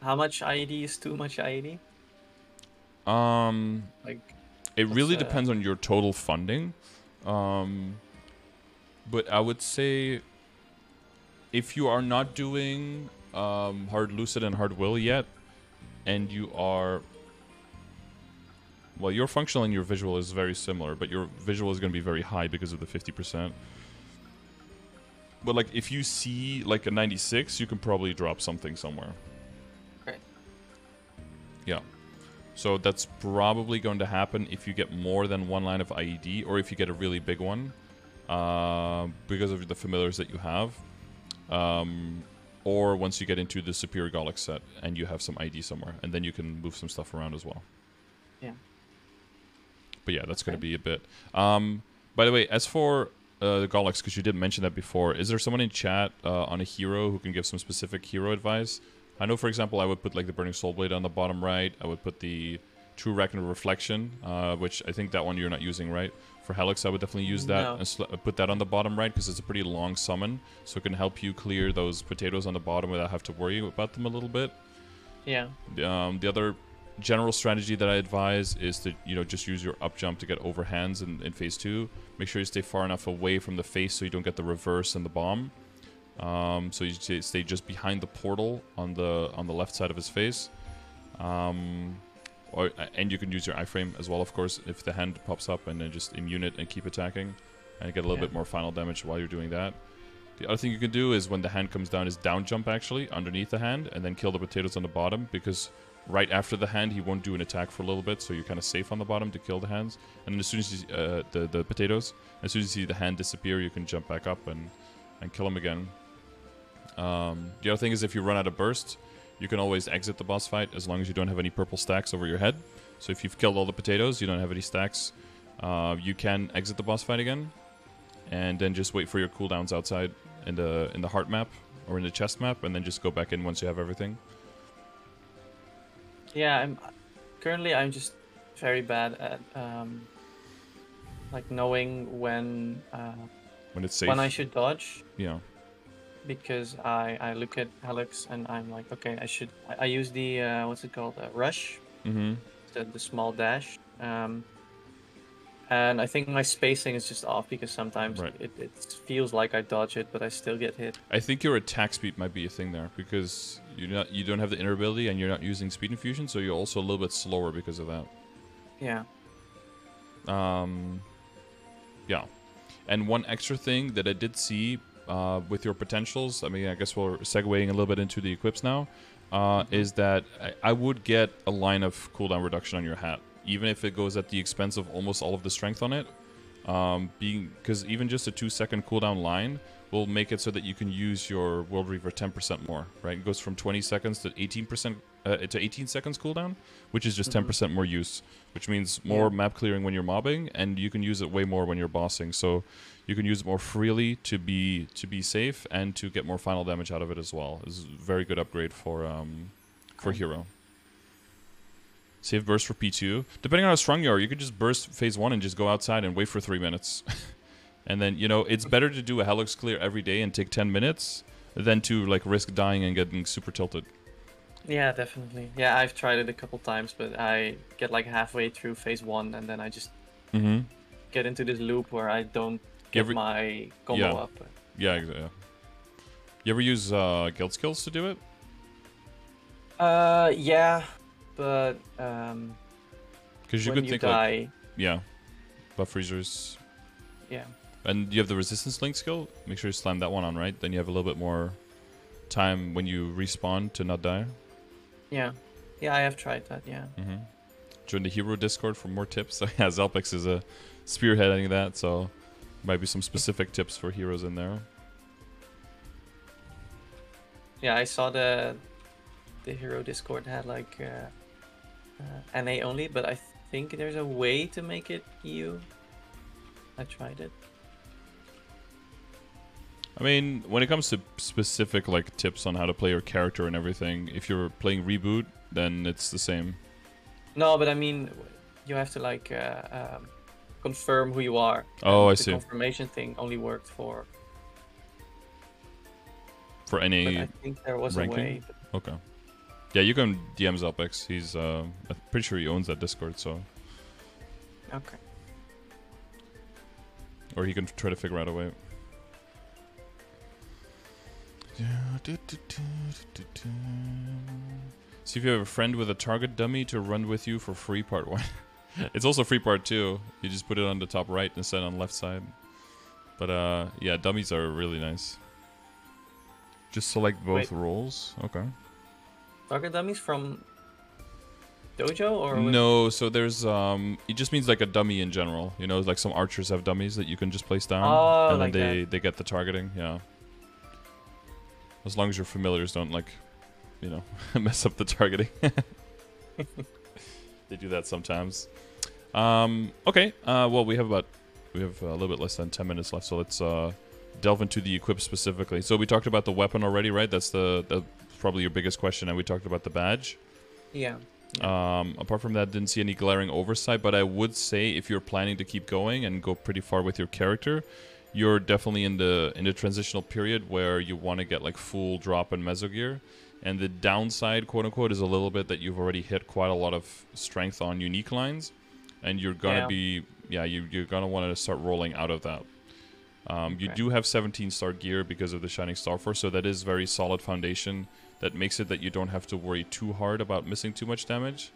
B: How much IED is too much IED?
A: Like, it really depends on your total funding. But I would say if you are not doing Hard Lucid and Hard Will yet, and you are... Well, your functional and your visual is very similar, but your visual is going to be very high because of the 50%. But, like, if you see, like, a 96, you can probably drop something somewhere.
B: Okay.
A: Yeah. So that's probably going to happen if you get more than one line of IED, or if you get a really big one, because of the familiars that you have. Or once you get into the Superior Golic set and you have some ID somewhere, and then you can move some stuff around as well.
B: Yeah.
A: But yeah, that's going to be a bit. By the way, as for the Golics, because you did mention that before, is there someone in chat on a hero who can give some specific hero advice? I know, for example, I would put like the Burning Soul Blade on the bottom right. I would put the True Reckoner Reflection, which I think that one you're not using, right? For Hellux, I would definitely use that and put that on the bottom right because it's a pretty long summon, so it can help you clear those potatoes on the bottom without have to worry about them a little bit.
B: Yeah.
A: The other general strategy that I advise is to just use your up jump to get over hands in phase 2. Make sure you stay far enough away from the face so you don't get the reverse and the bomb. So you stay just behind the portal on the left side of his face. And you can use your iframe as well, of course, if the hand pops up, and then just immune it and keep attacking and get a little bit more final damage while you're doing that. The other thing you can do is when the hand comes down is down jump actually underneath the hand and then kill the potatoes on the bottom, because right after the hand he won't do an attack for a little bit, so you're kind of safe on the bottom to kill the hands. And then as soon as you the potatoes, as soon as you see the hand disappear, you can jump back up and kill him again. The other thing is if you run out of burst, you can always exit the boss fight as long as you don't have any purple stacks over your head. So if you've killed all the potatoes, you don't have any stacks, you can exit the boss fight again, and then just wait for your cooldowns outside in the heart map or in the chest map, and then just go back in once you have everything.
B: Yeah, I'm just very bad at like knowing when
A: it's safe,
B: when I should dodge.
A: Yeah.
B: Because I look at Hellux and I'm like, okay, I use the what's it called, rush, the small dash, and And I think my spacing is just off because sometimes
A: Right.
B: it feels like I dodge it, but I still get hit.
A: I think your attack speed might be a thing there because you don't have the inner ability and you're not using speed infusion, so you're also a little bit slower because of that.
B: Yeah.
A: Yeah. And one extra thing that I did see with your potentials, I mean, I guess we're segueing a little bit into the equips now, is that I would get a line of cooldown reduction on your hat, even if it goes at the expense of almost all of the strength on it. Because even just a 2-second cooldown line will make it so that you can use your World Reaver 10% more, right? It goes from 20 seconds to 18% to 18 seconds cooldown, which is just 10% more use, which means more map clearing when you're mobbing, and you can use it way more when you're bossing. So you can use it more freely to be safe and to get more final damage out of it as well. It's a very good upgrade for hero. Save burst for P2. Depending on how strong you are, you could just burst phase 1 and just go outside and wait for 3 minutes. And then, you know, it's better to do a Hellux clear every day and take 10 minutes than to, like, risk dying and getting super tilted.
B: Yeah, definitely. Yeah, I've tried it a couple times, but I get, like, halfway through phase 1, and then I just get into this loop where I don't get my combo up.
A: Yeah, exactly. You ever use guild skills to do it?
B: Yeah. But
A: because you
B: when
A: could
B: you
A: think
B: die,
A: like, buff freezers.
B: Yeah.
A: And you have the resistance link skill. Make sure you slam that one on, right? Then you have a little bit more time when you respawn to not die.
B: Yeah, I have tried that. Yeah.
A: Join the hero Discord for more tips. So yeah, Zelpix is spearheading that, so might be some specific tips for heroes in there.
B: Yeah, I saw the hero Discord had like NA only, but I think there's a way to make it EU. I tried it.
A: I mean, when it comes to specific like tips on how to play your character and everything, if you're playing Reboot, then it's the same.
B: No, but I mean, you have to like confirm who you are.
A: Oh, I
B: the
A: see.
B: The confirmation thing only worked for
A: any
B: but I think there was
A: ranking?
B: a way. But...
A: Okay. Yeah, you can DM Zelpix. He's I'm pretty sure he owns that Discord, so.
B: Okay.
A: Or he can try to figure out a way. See if you have a friend with a target dummy to run with you for free part 1. It's also free part 2. You just put it on the top right instead on left side. But yeah, dummies are really nice. Just select both roles. Okay.
B: Target dummies from Dojo or
A: no? So there's it just means like a dummy in general. You know, like some archers have dummies that you can just place down, and
B: like
A: then they get the targeting. Yeah. As long as your familiars don't like, you know, mess up the targeting. They do that sometimes. Okay. Well, we have a little bit less than 10 minutes left, so let's delve into the equip specifically. So we talked about the weapon already, right? That's the probably your biggest question, and we talked about the badge.
B: Yeah.
A: Apart from that, didn't see any glaring oversight, but I would say if you're planning to keep going and go pretty far with your character, you're definitely in the transitional period where you want to get like full drop and meso gear. And the downside, quote unquote, is a little bit that you've already hit quite a lot of strength on unique lines, and you're gonna you're gonna want to start rolling out of that. You do have 17-star gear because of the Shining Star Force, so that is very solid foundation. That makes it that you don't have to worry too hard about missing too much damage.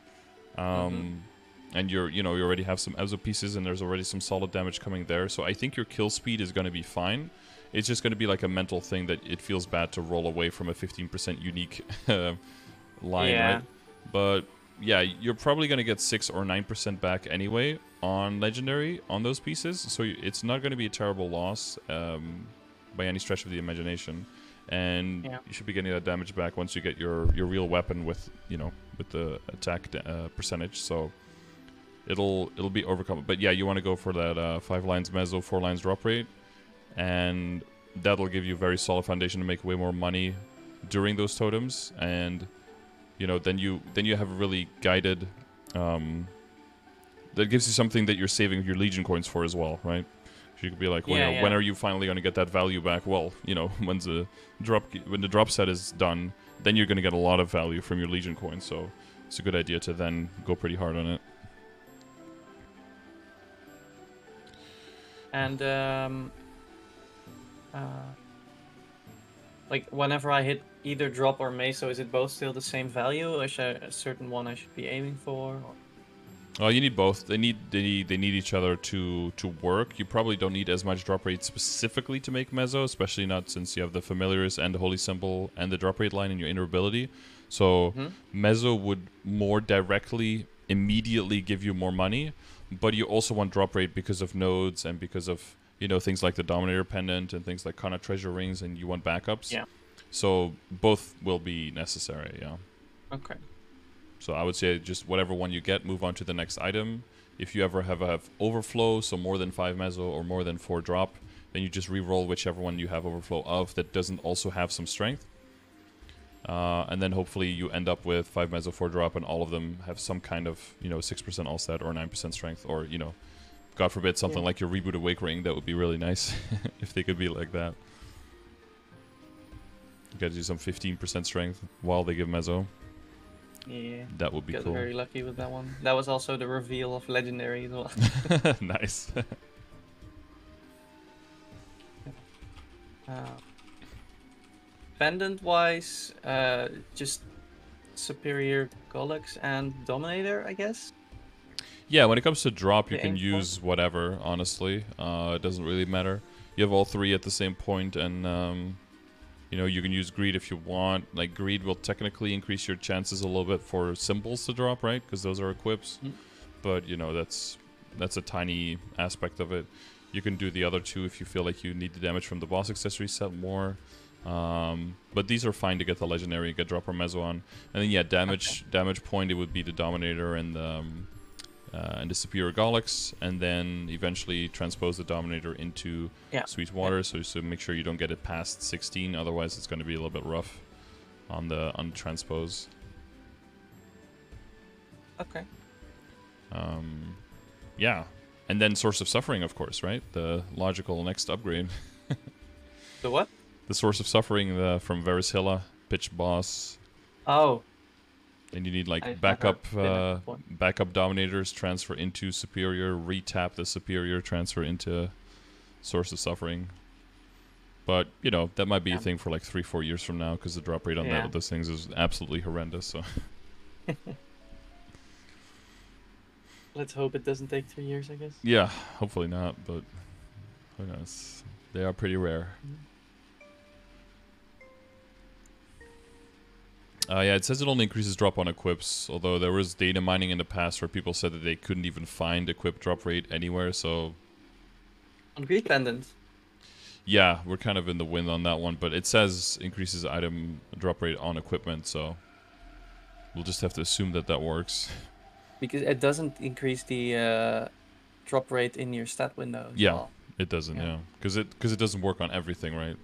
A: And you already have some Ezo pieces, and there's already some solid damage coming there. So I think your kill speed is going to be fine. It's just going to be like a mental thing that it feels bad to roll away from a 15% unique line, right? But yeah, you're probably going to get 6 or 9% back anyway on Legendary on those pieces. So it's not going to be a terrible loss by any stretch of the imagination. And you should be getting that damage back once you get your real weapon with the attack percentage. So it'll be overcome. But yeah, you want to go for that 5 lines meso, 4 lines drop rate, and that'll give you a very solid foundation to make way more money during those totems. And then you have a really guided that gives you something that you're saving your Legion coins for as well, right? You could be like, when are you finally going to get that value back? Well, when the drop set is done, then you're going to get a lot of value from your Legion coins. So it's a good idea to then go pretty hard on it.
B: And like whenever I hit either drop or meso, is it both still the same value? Or is there a certain one I should be aiming for? Or...
A: Oh, you need both. They need each other to work. You probably don't need as much drop rate specifically to make meso, especially not since you have the familiars and the holy symbol and the drop rate line in your inner ability. So meso would more directly, immediately give you more money, but you also want drop rate because of nodes and because of, you know, things like the Dominator Pendant and things like Kana Treasure Rings, and you want backups.
B: Yeah.
A: So both will be necessary, yeah.
B: Okay.
A: So I would say just whatever one you get, move on to the next item. If you ever have overflow, so more than 5 meso or more than 4 drop, then you just re-roll whichever one you have overflow of that doesn't also have some strength. And then hopefully you end up with 5 meso, 4 drop, and all of them have some kind of, you know, 6% all stat or 9% strength, or, you know, God forbid, something like your Reboot Awake Ring. That would be really nice if they could be like that. You gotta do some 15% strength while they give meso.
B: Yeah.
A: That would be
B: Got
A: cool.
B: very lucky with that one. That was also the reveal of Legendary as well.
A: Nice.
B: Pendant-wise, just Superior Hellux and Dominator, I guess?
A: Yeah, when it comes to drop, you
B: The
A: can
B: aim
A: use whatever, honestly. It doesn't really matter. You have all 3 at the same point, and you know, you can use Greed if you want. Like, Greed will technically increase your chances a little bit for symbols to drop, right? Because those are equips. But, you know, that's a tiny aspect of it. You can do the other 2 if you feel like you need the damage from the boss accessory set more. But these are fine to get the legendary and get drop or meso on. And then, yeah, damage point, it would be the Dominator and the Superior Hellux, and then eventually transpose the Dominator into Sweet Water, so make sure you don't get it past 16, otherwise it's going to be a little bit rough on the transpose.
B: Okay.
A: Yeah, and then Source of Suffering, of course, right? The logical next upgrade.
B: The what?
A: The Source of Suffering from Varishilla, pitch boss.
B: Oh.
A: And you need like backup Dominators, transfer into Superior, retap the Superior, transfer into Source of Suffering. But, you know, that might be a thing for like 3-4 years from now, because the drop rate on that with those things is absolutely horrendous. So.
B: Let's hope it doesn't take 3 years, I guess.
A: Yeah, hopefully not, but who knows? They are pretty rare. Yeah, it says it only increases drop on equips, although there was data mining in the past where people said that they couldn't even find equip drop rate anywhere, so...
B: On Greed Pendant?
A: Yeah, we're kind of in the wind on that one, but it says increases item drop rate on equipment, so... We'll just have to assume that that works.
B: Because it doesn't increase the drop rate in your stat window as well.
A: It doesn't, yeah. Because it doesn't work on everything, right?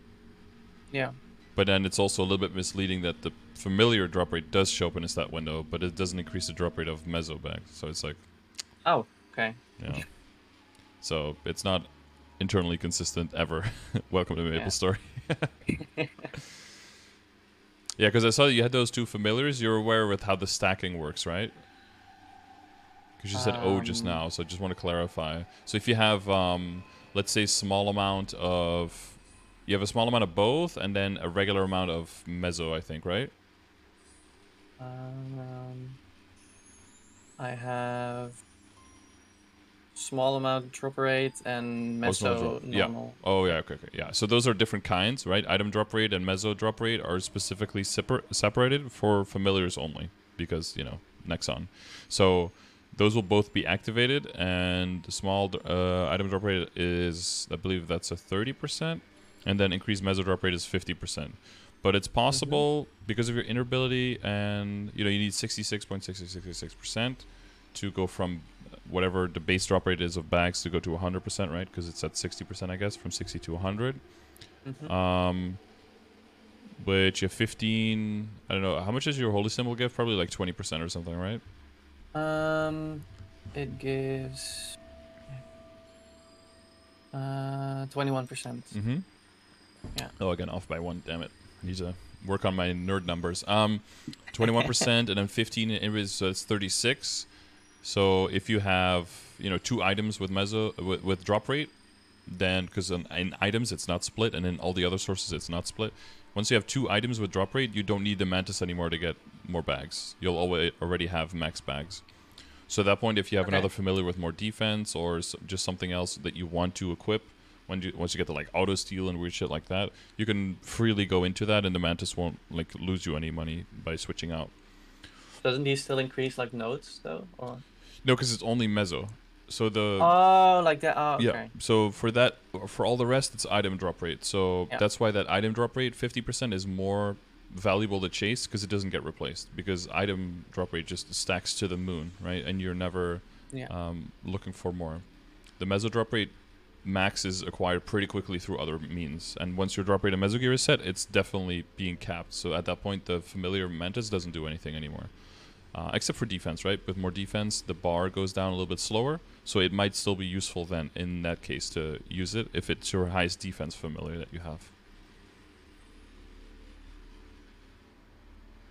B: Yeah.
A: But then it's also a little bit misleading that the familiar drop rate does show up in a stat window, but it doesn't increase the drop rate of meso back. So it's like...
B: Oh, okay.
A: Yeah. So it's not internally consistent ever. Welcome to MapleStory. Yeah, because I saw that you had those 2 familiars. You're aware with how the stacking works, right? Because you said O just now, so I just want to clarify. So if you have, let's say, small amount of... You have a small amount of both, and then a regular amount of meso, I think, right?
B: I have small amount drop rate and meso normal.
A: Yeah. Oh, yeah, okay, yeah. So those are different kinds, right? Item drop rate and meso drop rate are specifically separated for familiars only, because, you know, Nexon. So those will both be activated, and the small item drop rate is, I believe that's a 30%. And then increased meso drop rate is 50%. But it's possible because of your inner ability, and you know you need 66.6666% to go from whatever the base drop rate is of bags to go to 100%, right? Because it's at 60%, I guess, from 60 to 100. Which you have 15. I don't know how much does your holy symbol give? Probably like 20% or something, right?
B: It gives 21%. Yeah.
A: Oh, again, off by 1. Damn it. I need to work on my nerd numbers. 21% and then 15 in so it's 36. So if you have, you know, 2 items with meso with drop rate, then because in items it's not split, and in all the other sources it's not split. Once you have 2 items with drop rate, you don't need the Mantis anymore to get more bags. You'll already have max bags. So at that point, if you have another familiar with more defense or just something else that you want to equip, once you get to like auto steal and weird shit like that, you can freely go into that, and the Mantis won't like lose you any money by switching out.
B: Doesn't he still increase like nodes though, or
A: no? Because it's only Mezzo. So the
B: like that. Oh, okay.
A: Yeah. So for that, for all the rest, it's item drop rate. So that's why that item drop rate 50% is more valuable to chase, because it doesn't get replaced. Because item drop rate just stacks to the moon, right? And you're never looking for more. The Mezzo drop rate max is acquired pretty quickly through other means, and once your drop rate of Mezzo gear is set, it's definitely being capped. So at that point, the familiar Mantis doesn't do anything anymore. Except for defense, right? With more defense, the bar goes down a little bit slower, so it might still be useful then, in that case, to use it if it's your highest defense familiar that you have.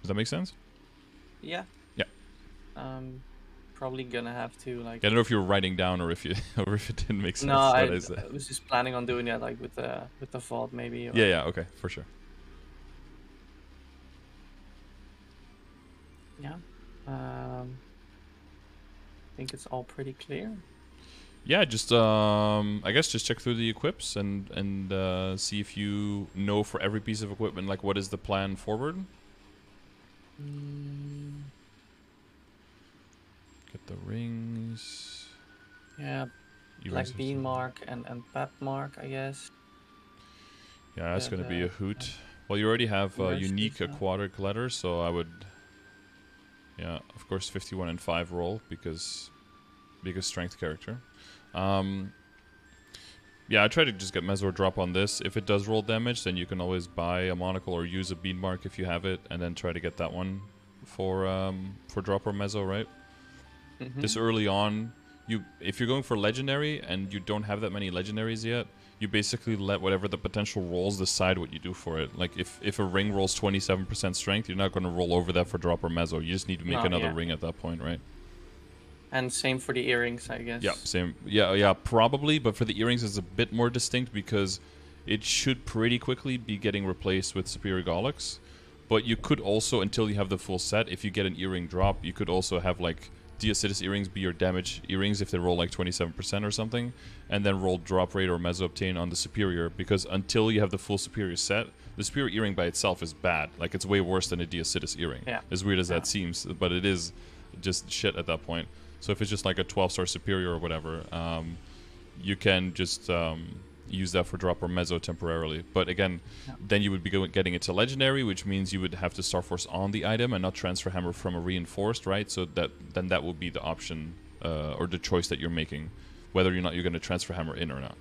A: Does that make sense?
B: Yeah.
A: Yeah.
B: Probably gonna have to like.
A: I don't know if you were writing down or if you or if it didn't make sense.
B: No, I was just planning on doing that like with the vault maybe. Or...
A: Yeah. Okay, for sure.
B: Yeah. I think it's all pretty clear.
A: Yeah, just I guess just check through the equips and see if you know for every piece of equipment, like, what is the plan forward. Get the rings.
B: Yeah, like bean mark and pep mark, I guess.
A: Yeah, that's gonna be a hoot. Well, you already have unique aquatic letters, so I would. Yeah, of course, 51 and 5 roll because strength character. Yeah, I try to just get Mezzo drop on this. If it does roll damage, then you can always buy a monocle or use a bead mark if you have it, and then try to get that one for drop or Mezzo, right? This early on, if you're going for legendary and you don't have that many legendaries yet, you basically let whatever the potential rolls decide what you do for it. Like if a ring rolls 27% strength, you're not going to roll over that for drop or Mezzo. You just need to make another ring at that point, right?
B: And same for the earrings, I guess.
A: Yeah, same. Yeah, probably. But for the earrings, it's a bit more distinct because it should pretty quickly be getting replaced with Superior Hellux. But you could also, until you have the full set, if you get an earring drop, you could also have like Diacitus earrings be your damage earrings if they roll like 27% or something, and then roll drop rate or Mezzo obtain on the Superior, because until you have the full Superior set, the Superior earring by itself is bad. Like, it's way worse than a Diacitus earring. Yeah. As weird as that seems, but it is just shit at that point. So if it's just like a 12-star Superior or whatever, you can just use that for drop or Mezzo temporarily. But again, then you would be getting it to Legendary, which means you would have to Star Force on the item and not Transfer Hammer from a Reinforced, right? So then that will be the option or the choice that you're making, whether or not you're going to Transfer Hammer in or not.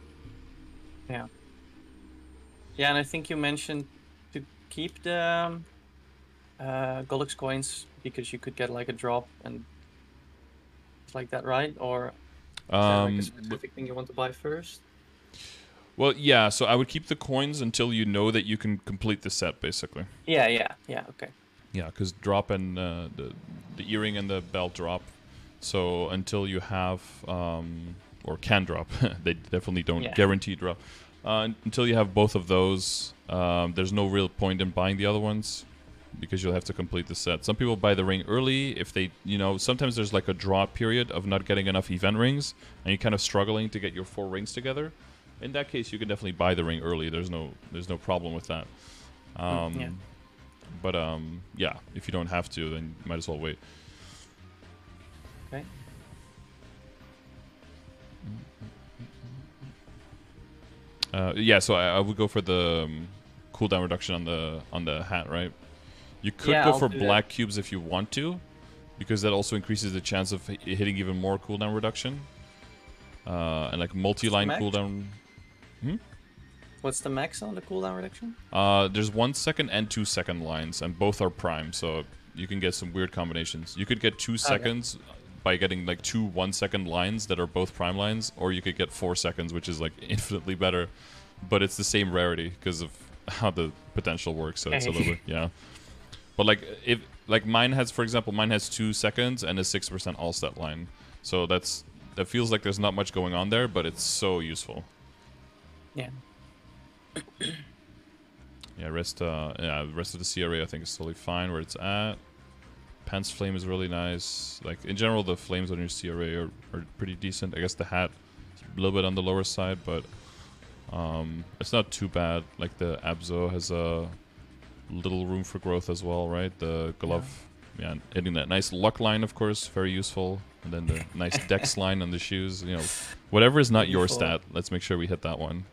B: Yeah. Yeah, and I think you mentioned to keep the Hellux coins because you could get like a drop and like that, right? Or is there like a specific thing you want to buy first?
A: Well, yeah, so I would keep the coins until you know that you can complete the set, basically.
B: Yeah, okay.
A: Yeah, because drop and the earring and the belt drop. So until you have, or can drop, they definitely don't guarantee drop. Until you have both of those, there's no real point in buying the other ones, because you'll have to complete the set. Some people buy the ring early if they, sometimes there's like a draw period of not getting enough event rings, and you're kind of struggling to get your 4 rings together. In that case, you can definitely buy the ring early. There's no problem with that. But yeah, if you don't have to, then you might as well wait.
B: Okay.
A: Yeah, so I would go for the cooldown reduction on the hat, right? You could go for black cubes if you want to, because that also increases the chance of hitting even more cooldown reduction. And like multi-line cooldown.
B: What's the max on the cooldown reduction?
A: There's 1 second and 2 second lines, and both are prime, so you can get some weird combinations. You could get 2 seconds by getting like 2 1-second lines that are both prime lines, or you could get 4 seconds, which is like infinitely better, but it's the same rarity because of how the potential works. So it's a little bit But like if mine has, for example, 2 seconds and a 6% all stat line, so that feels like there's not much going on there, but it's so useful.
B: Yeah.
A: Yeah, the rest of the CRA I think is totally fine where it's at. Pants flame is really nice. Like in general, the flames on your CRA are pretty decent. I guess the hat is a little bit on the lower side, but it's not too bad. Like the Abzo has a little room for growth as well, right? The glove, yeah, hitting that nice luck line, of course, very useful. And then the nice dex line on the shoes. You know, whatever is not your stat, let's make sure we hit that one.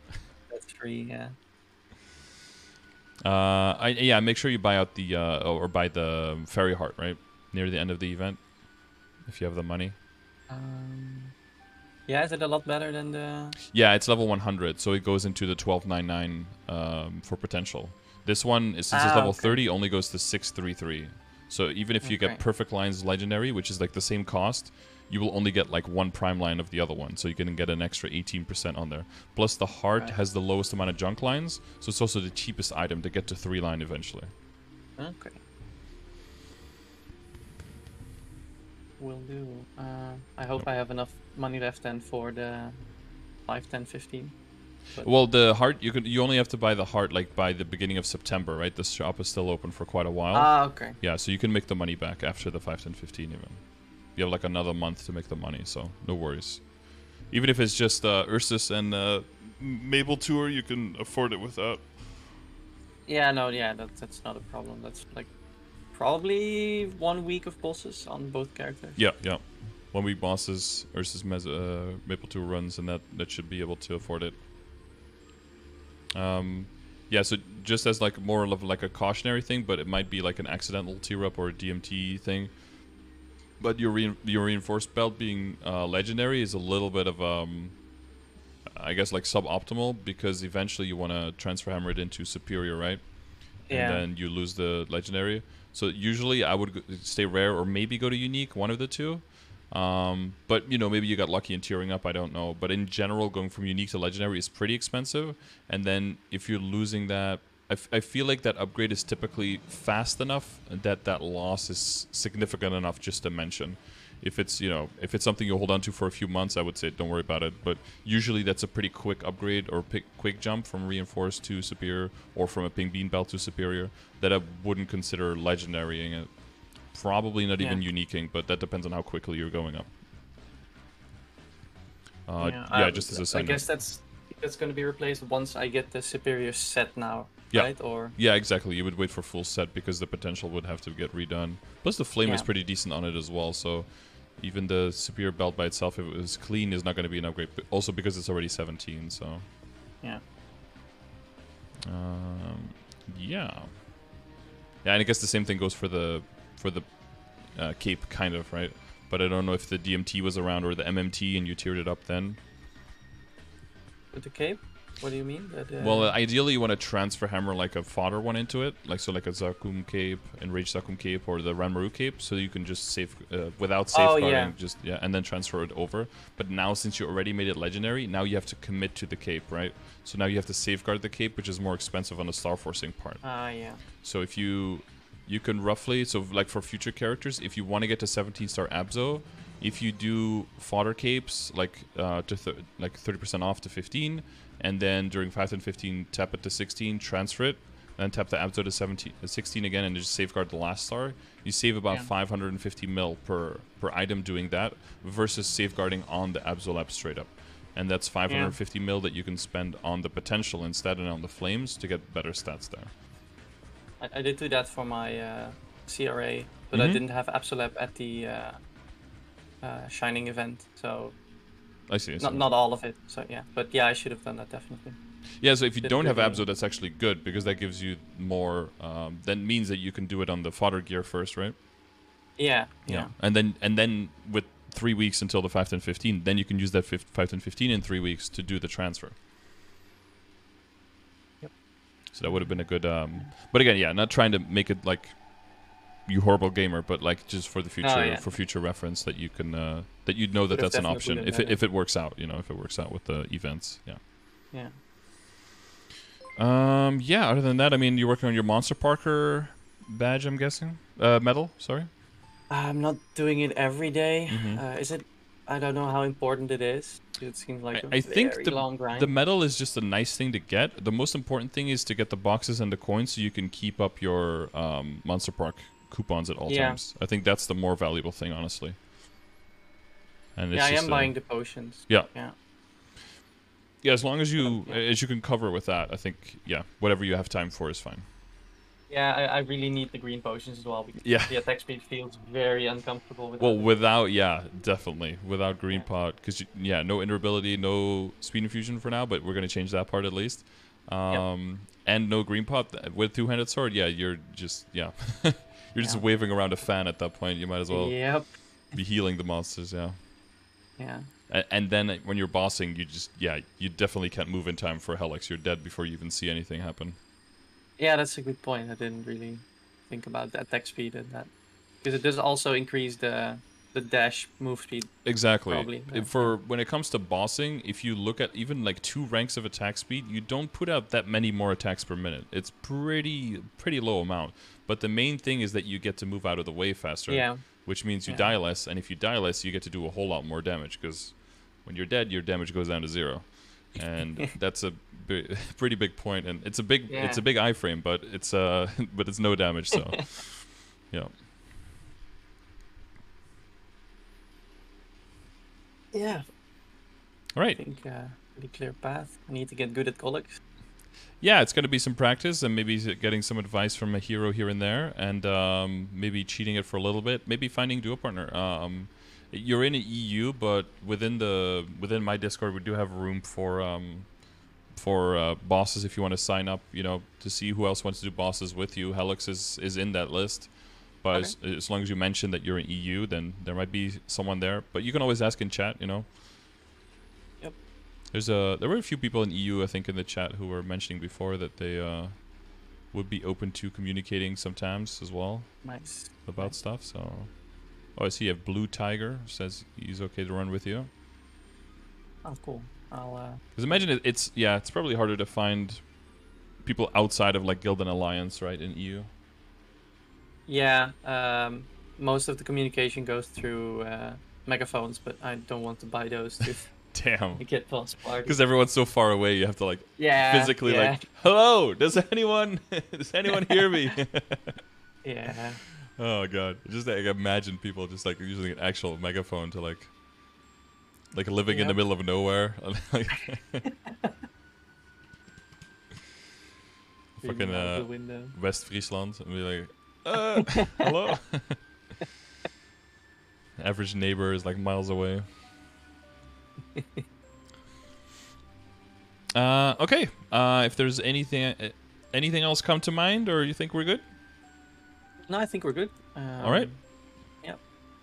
B: That's free, yeah.
A: Make sure you buy out the or buy the fairy heart right near the end of the event if you have the money.
B: Yeah, is it a lot better than the?
A: Yeah, it's level 100, so it goes into the 1299 for potential. This one, since it's level 30, only goes to 633. So even if you get perfect lines legendary, which is like the same cost, you will only get like one prime line of the other one, so you can get an extra 18% on there. Plus the heart has the lowest amount of junk lines, so it's also the cheapest item to get to 3 line eventually.
B: Okay. Will do. I hope I have enough money left then for the 5, 10, 15. But
A: well, the heart, you only have to buy the heart like by the beginning of September, right? The shop is still open for quite a while.
B: Okay.
A: Yeah, so you can make the money back after the 5, 10, 15 even. You have like another month to make the money, so no worries. Even if it's just Ursus and Maple Tour, you can afford it without.
B: Yeah, no, yeah, that's not a problem. That's like probably 1 week of bosses on both characters.
A: Yeah. 1 week bosses, Ursus Maple Tour runs, and that should be able to afford it. Yeah, so just as like more of like a cautionary thing, but it might be like an accidental tier up or a DMT thing. But your reinforced belt being legendary is a little bit of I guess like suboptimal, because eventually you want to transfer hammer it into superior, right?
B: Yeah.
A: And then you lose the legendary. So usually I would stay rare or maybe go to unique, one of the two. But you know, maybe you got lucky in tiering up, I don't know. But in general, going from unique to legendary is pretty expensive. And then if you're losing that, I feel like that upgrade is typically fast enough that that loss is significant enough just to mention. If it's, you know, if it's something you hold on to for a few months, I would say don't worry about it. But usually that's a pretty quick upgrade or quick jump from reinforced to superior, or from a pink bean belt to superior, that I wouldn't consider legendarying it. Probably not even uniquing, but that depends on how quickly you're going up. Just as a side
B: I guess that's going to be replaced once I get the superior set now.
A: Yeah.
B: Right? Or
A: yeah, exactly. You would wait for full set because the potential would have to get redone. Plus the flame is pretty decent on it as well, so even the superior belt by itself, if it was clean, is not going to be an upgrade. But also because it's already 17, so...
B: Yeah.
A: Yeah, and I guess the same thing goes for the cape, kind of, right? But I don't know if the DMT was around or the MMT and you tiered it up then.
B: With the cape? What do you mean?
A: Well, ideally you want to transfer hammer like a fodder one into it, like so like a Zakum cape, Enraged Zakum cape, or the Ranmaru cape, so you can just save without safeguarding, and then transfer it over. But now, since you already made it legendary, now you have to commit to the cape, right? So now you have to safeguard the cape, which is more expensive on the star forcing part.
B: Yeah.
A: So if you can roughly, so like for future characters, if you want to get to 17-star Abzo, if you do fodder capes like like 30% off to 15, and then during 5 and 15 tap it to 16, transfer it, then tap the Abzo to 16 again, and just safeguard the last star, you save about 550 mil per item doing that, versus safeguarding on the Abzo lab straight up. And that's 550 mil that you can spend on the potential instead and on the flames to get better stats there.
B: I did do that for my CRA, but I didn't have Absolab at the Shining event, so
A: I see.
B: Not all of it, so yeah. But yeah, I should have done that, definitely.
A: Yeah, so if you don't have Abzo, that's actually good, because that gives you more, that means that you can do it on the fodder gear first, right?
B: Yeah.
A: And then with 3 weeks until the 5, 10, 15, then you can use that 5, 10, 15 in 3 weeks to do the transfer.
B: Yep.
A: So that would have been a good, but again, yeah, not trying to make it like you horrible gamer, but like just for the future, for future reference, that you can, that you know that that's an option if it works out, you know, if it works out with the events,
B: Yeah.
A: Other than that, I mean, you're working on your Monster Parker badge, I'm guessing? Medal, sorry?
B: I'm not doing it every day. Is it? I don't know how important it is. It seems like
A: I think
B: very long grind.
A: the medal is just a nice thing to get. The most important thing is to get the boxes and the coins so you can keep up your Monster Park coupons at all times. I think that's the more valuable thing, honestly. And it's
B: I
A: just,
B: am buying the potions.
A: Yeah.
B: Yeah.
A: Yeah, as long as you can cover with that, I think, yeah, whatever you have time for is fine.
B: Yeah, I really need the green potions as well because the attack speed feels very uncomfortable without.
A: Well, without, definitely. Without green pot, because, no invulnerability, no speed infusion for now, but we're going to change that part at least. And no green pot with two-handed sword, you're just, you're just waving around a fan at that point. You might as well be healing the monsters, Yeah. And then when you're bossing, you definitely can't move in time for Hellux. You're dead before you even see anything happen. Yeah,
B: that's a good point. I didn't really think about the attack speed and that. Because it does also increase the dash move speed.
A: Exactly.
B: Probably.
A: When it comes to bossing, if you look at even like 2 ranks of attack speed, you don't put out that many more attacks per minute. It's pretty low amount. But the main thing is that you get to move out of the way faster.
B: Yeah.
A: Which means you die less, and if you die less, you get to do a whole lot more damage, because when you're dead, your damage goes down to 0. And that's a pretty big point, and it's a big iframe, but it's no damage, so yeah.
B: Yeah.
A: All right.
B: I think pretty clear path. I need to get good at Hellux.
A: Yeah, it's going to be some practice and maybe getting some advice from a hero here and there, and maybe cheating it for a little bit, maybe finding duo partner. You're in an EU, but within my Discord, we do have room for bosses if you want to sign up, to see who else wants to do bosses with you. Hellux is in that list, but as long as you mention that you're in EU, then there might be someone there. But you can always ask in chat, Yep. There were a few people in EU, I think, in the chat who were mentioning before that they would be open to communicating sometimes as well.
B: Nice.
A: About stuff. So, I see you have Blue Tiger says he's okay to run with you.
B: Oh, cool.
A: Because imagine it's probably harder to find people outside of like Guild and Alliance, right, in EU.
B: Yeah. Most of the communication goes through megaphones, but I don't want to buy those too.
A: Damn.
B: Get past party.
A: Because everyone's so far away, you have to physically hello, does anyone hear me?
B: Yeah.
A: Oh god, just imagine people just using an actual megaphone to living in the middle of nowhere. Fucking West Friesland and be like, hello. Average neighbor is miles away. Okay. If there's anything else come to mind, or you think we're good?
B: No, I think we're good.
A: All right.
B: Yep.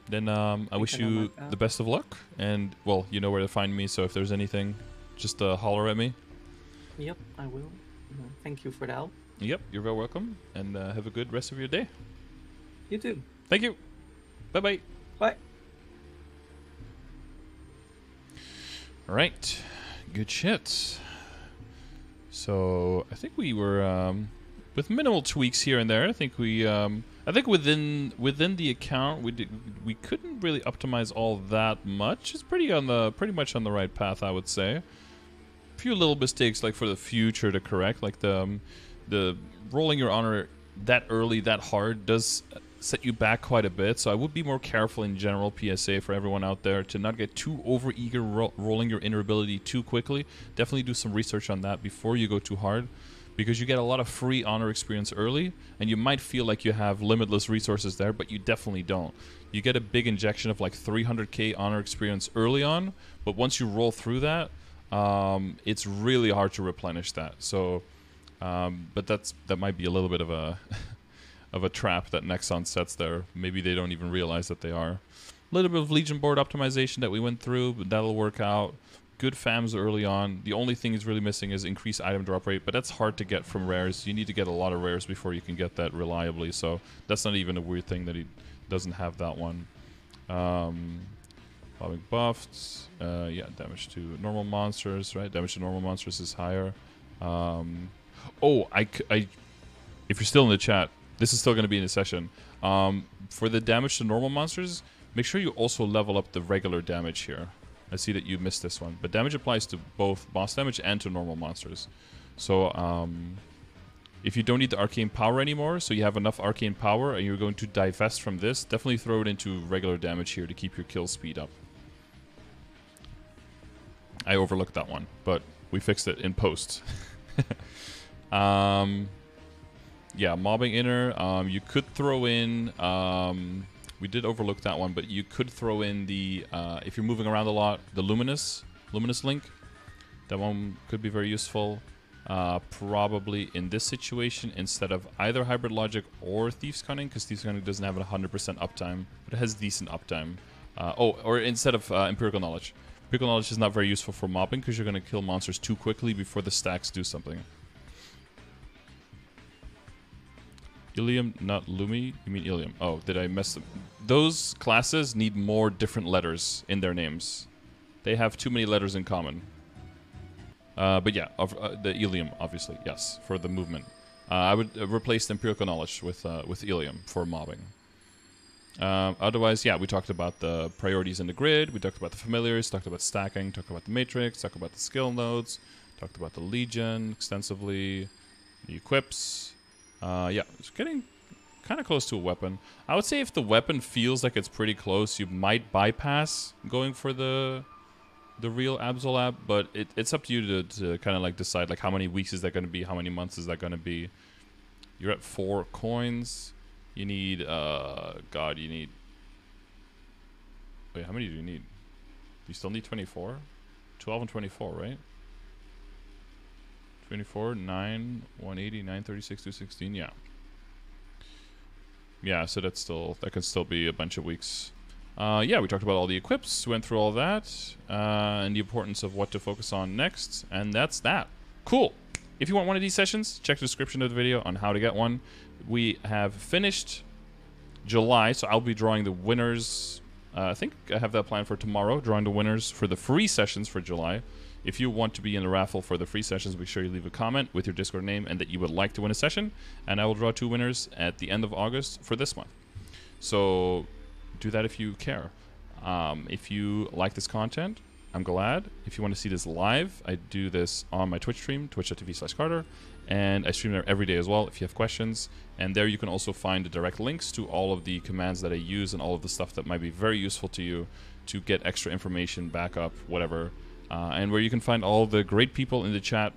A: Then I wish you the best of luck, and you know where to find me. So if there's anything, just holler at me.
B: Yep, I will. Thank you for the help.
A: Yep, you're very welcome, and have a good rest of your day.
B: You too.
A: Thank you. Bye-bye.
B: Bye.
A: All right, good shit. So I think we were with minimal tweaks here and there. I think within the account we couldn't really optimize all that much. It's pretty much on the right path, I would say. A few little mistakes for the future to correct, the rolling your honor that early, that hard does set you back quite a bit, so I would be more careful in general. PSA for everyone out there to not get too over-eager rolling your inner ability too quickly. Definitely do some research on that before you go too hard, because you get a lot of free honor experience early, and you might feel like you have limitless resources there, but you definitely don't. You get a big injection of 300k honor experience early on, but once you roll through that, it's really hard to replenish that. So, but that might be a little bit of a of a trap that Nexon sets there. Maybe they don't even realize that they are. A little bit of Legion board optimization that we went through, but that'll work out. Good FAMs early on. The only thing he's really missing is increased item drop rate, but that's hard to get from rares. You need to get a lot of rares before you can get that reliably, so that's not even a weird thing that he doesn't have that one. Following buffs. Damage to normal monsters, right? Damage to normal monsters is higher. If you're still in the chat, this is still going to be in the session. For the damage to normal monsters, make sure you also level up the regular damage here. I see that you missed this one. But damage applies to both boss damage and to normal monsters. So, if you don't need the arcane power anymore, so you have enough arcane power and you're going to divest from this, definitely throw it into regular damage here to keep your kill speed up. I overlooked that one, but we fixed it in post. Yeah, mobbing inner. You could throw in... we did overlook that one, but you could throw in the... if you're moving around a lot, the Luminous link. That one could be very useful. Probably in this situation instead of either Hybrid Logic or Thief's Cunning, because Thief's Cunning doesn't have a 100% uptime, but it has decent uptime. Or instead of Empirical Knowledge. Empirical Knowledge is not very useful for mobbing because you're going to kill monsters too quickly before the stacks do something. Ilium, not Lumi? You mean Ilium? Oh, did I mess up? Those classes need more different letters in their names. They have too many letters in common. But yeah, the Ilium, obviously, yes, for the movement. I would replace the Empirical Knowledge with Ilium for mobbing. Otherwise, yeah, we talked about the priorities in the grid, we talked about the familiars, talked about stacking, talked about the matrix, talked about the skill nodes, talked about the legion extensively, the equips. Yeah, it's getting kind of close to a weapon. I would say if the weapon feels like it's pretty close, you might bypass going for the real Absolab, but it's up to you to kind of like decide like how many weeks is that going to be, how many months is that going to be. You're at 4 coins. You need, God, you need... Wait, how many do you need? You still need 24? 12 and 24, right? 24, 9, 180, 936, 216, yeah. Yeah, so that's still, that can still be a bunch of weeks. Yeah, we talked about all the equips, went through all that, and the importance of what to focus on next, and that's that. Cool. If you want one of these sessions, check the description of the video on how to get one. We have finished July, so I'll be drawing the winners. I think I have that planned for tomorrow, drawing the winners for the free sessions for July. If you want to be in the raffle for the free sessions, make sure you leave a comment with your Discord name and that you would like to win a session, and I will draw 2 winners at the end of August for this month. So do that if you care. If you like this content, I'm glad. If you want to see this live, I do this on my Twitch stream, twitch.tv/Scardor, and I stream there every day as well if you have questions. And there you can also find the direct links to all of the commands that I use and all of the stuff that might be very useful to you to get extra information, backup, whatever. And where you can find all the great people in the chat,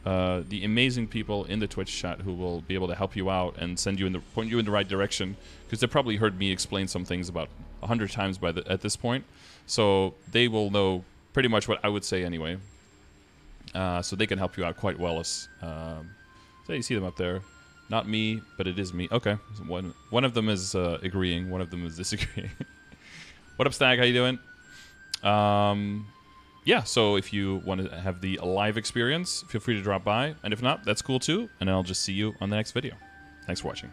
A: the amazing people in the Twitch chat who will be able to help you out and send you in point you in the right direction, because they probably heard me explain some things about 100 times at this point, so they will know pretty much what I would say anyway. So they can help you out quite well. So you see them up there, not me, but it is me. Okay, one of them is agreeing, one of them is disagreeing. What up, Stag? How you doing? Yeah, so if you want to have the live experience, feel free to drop by. And if not, that's cool too. And I'll just see you on the next video. Thanks for watching.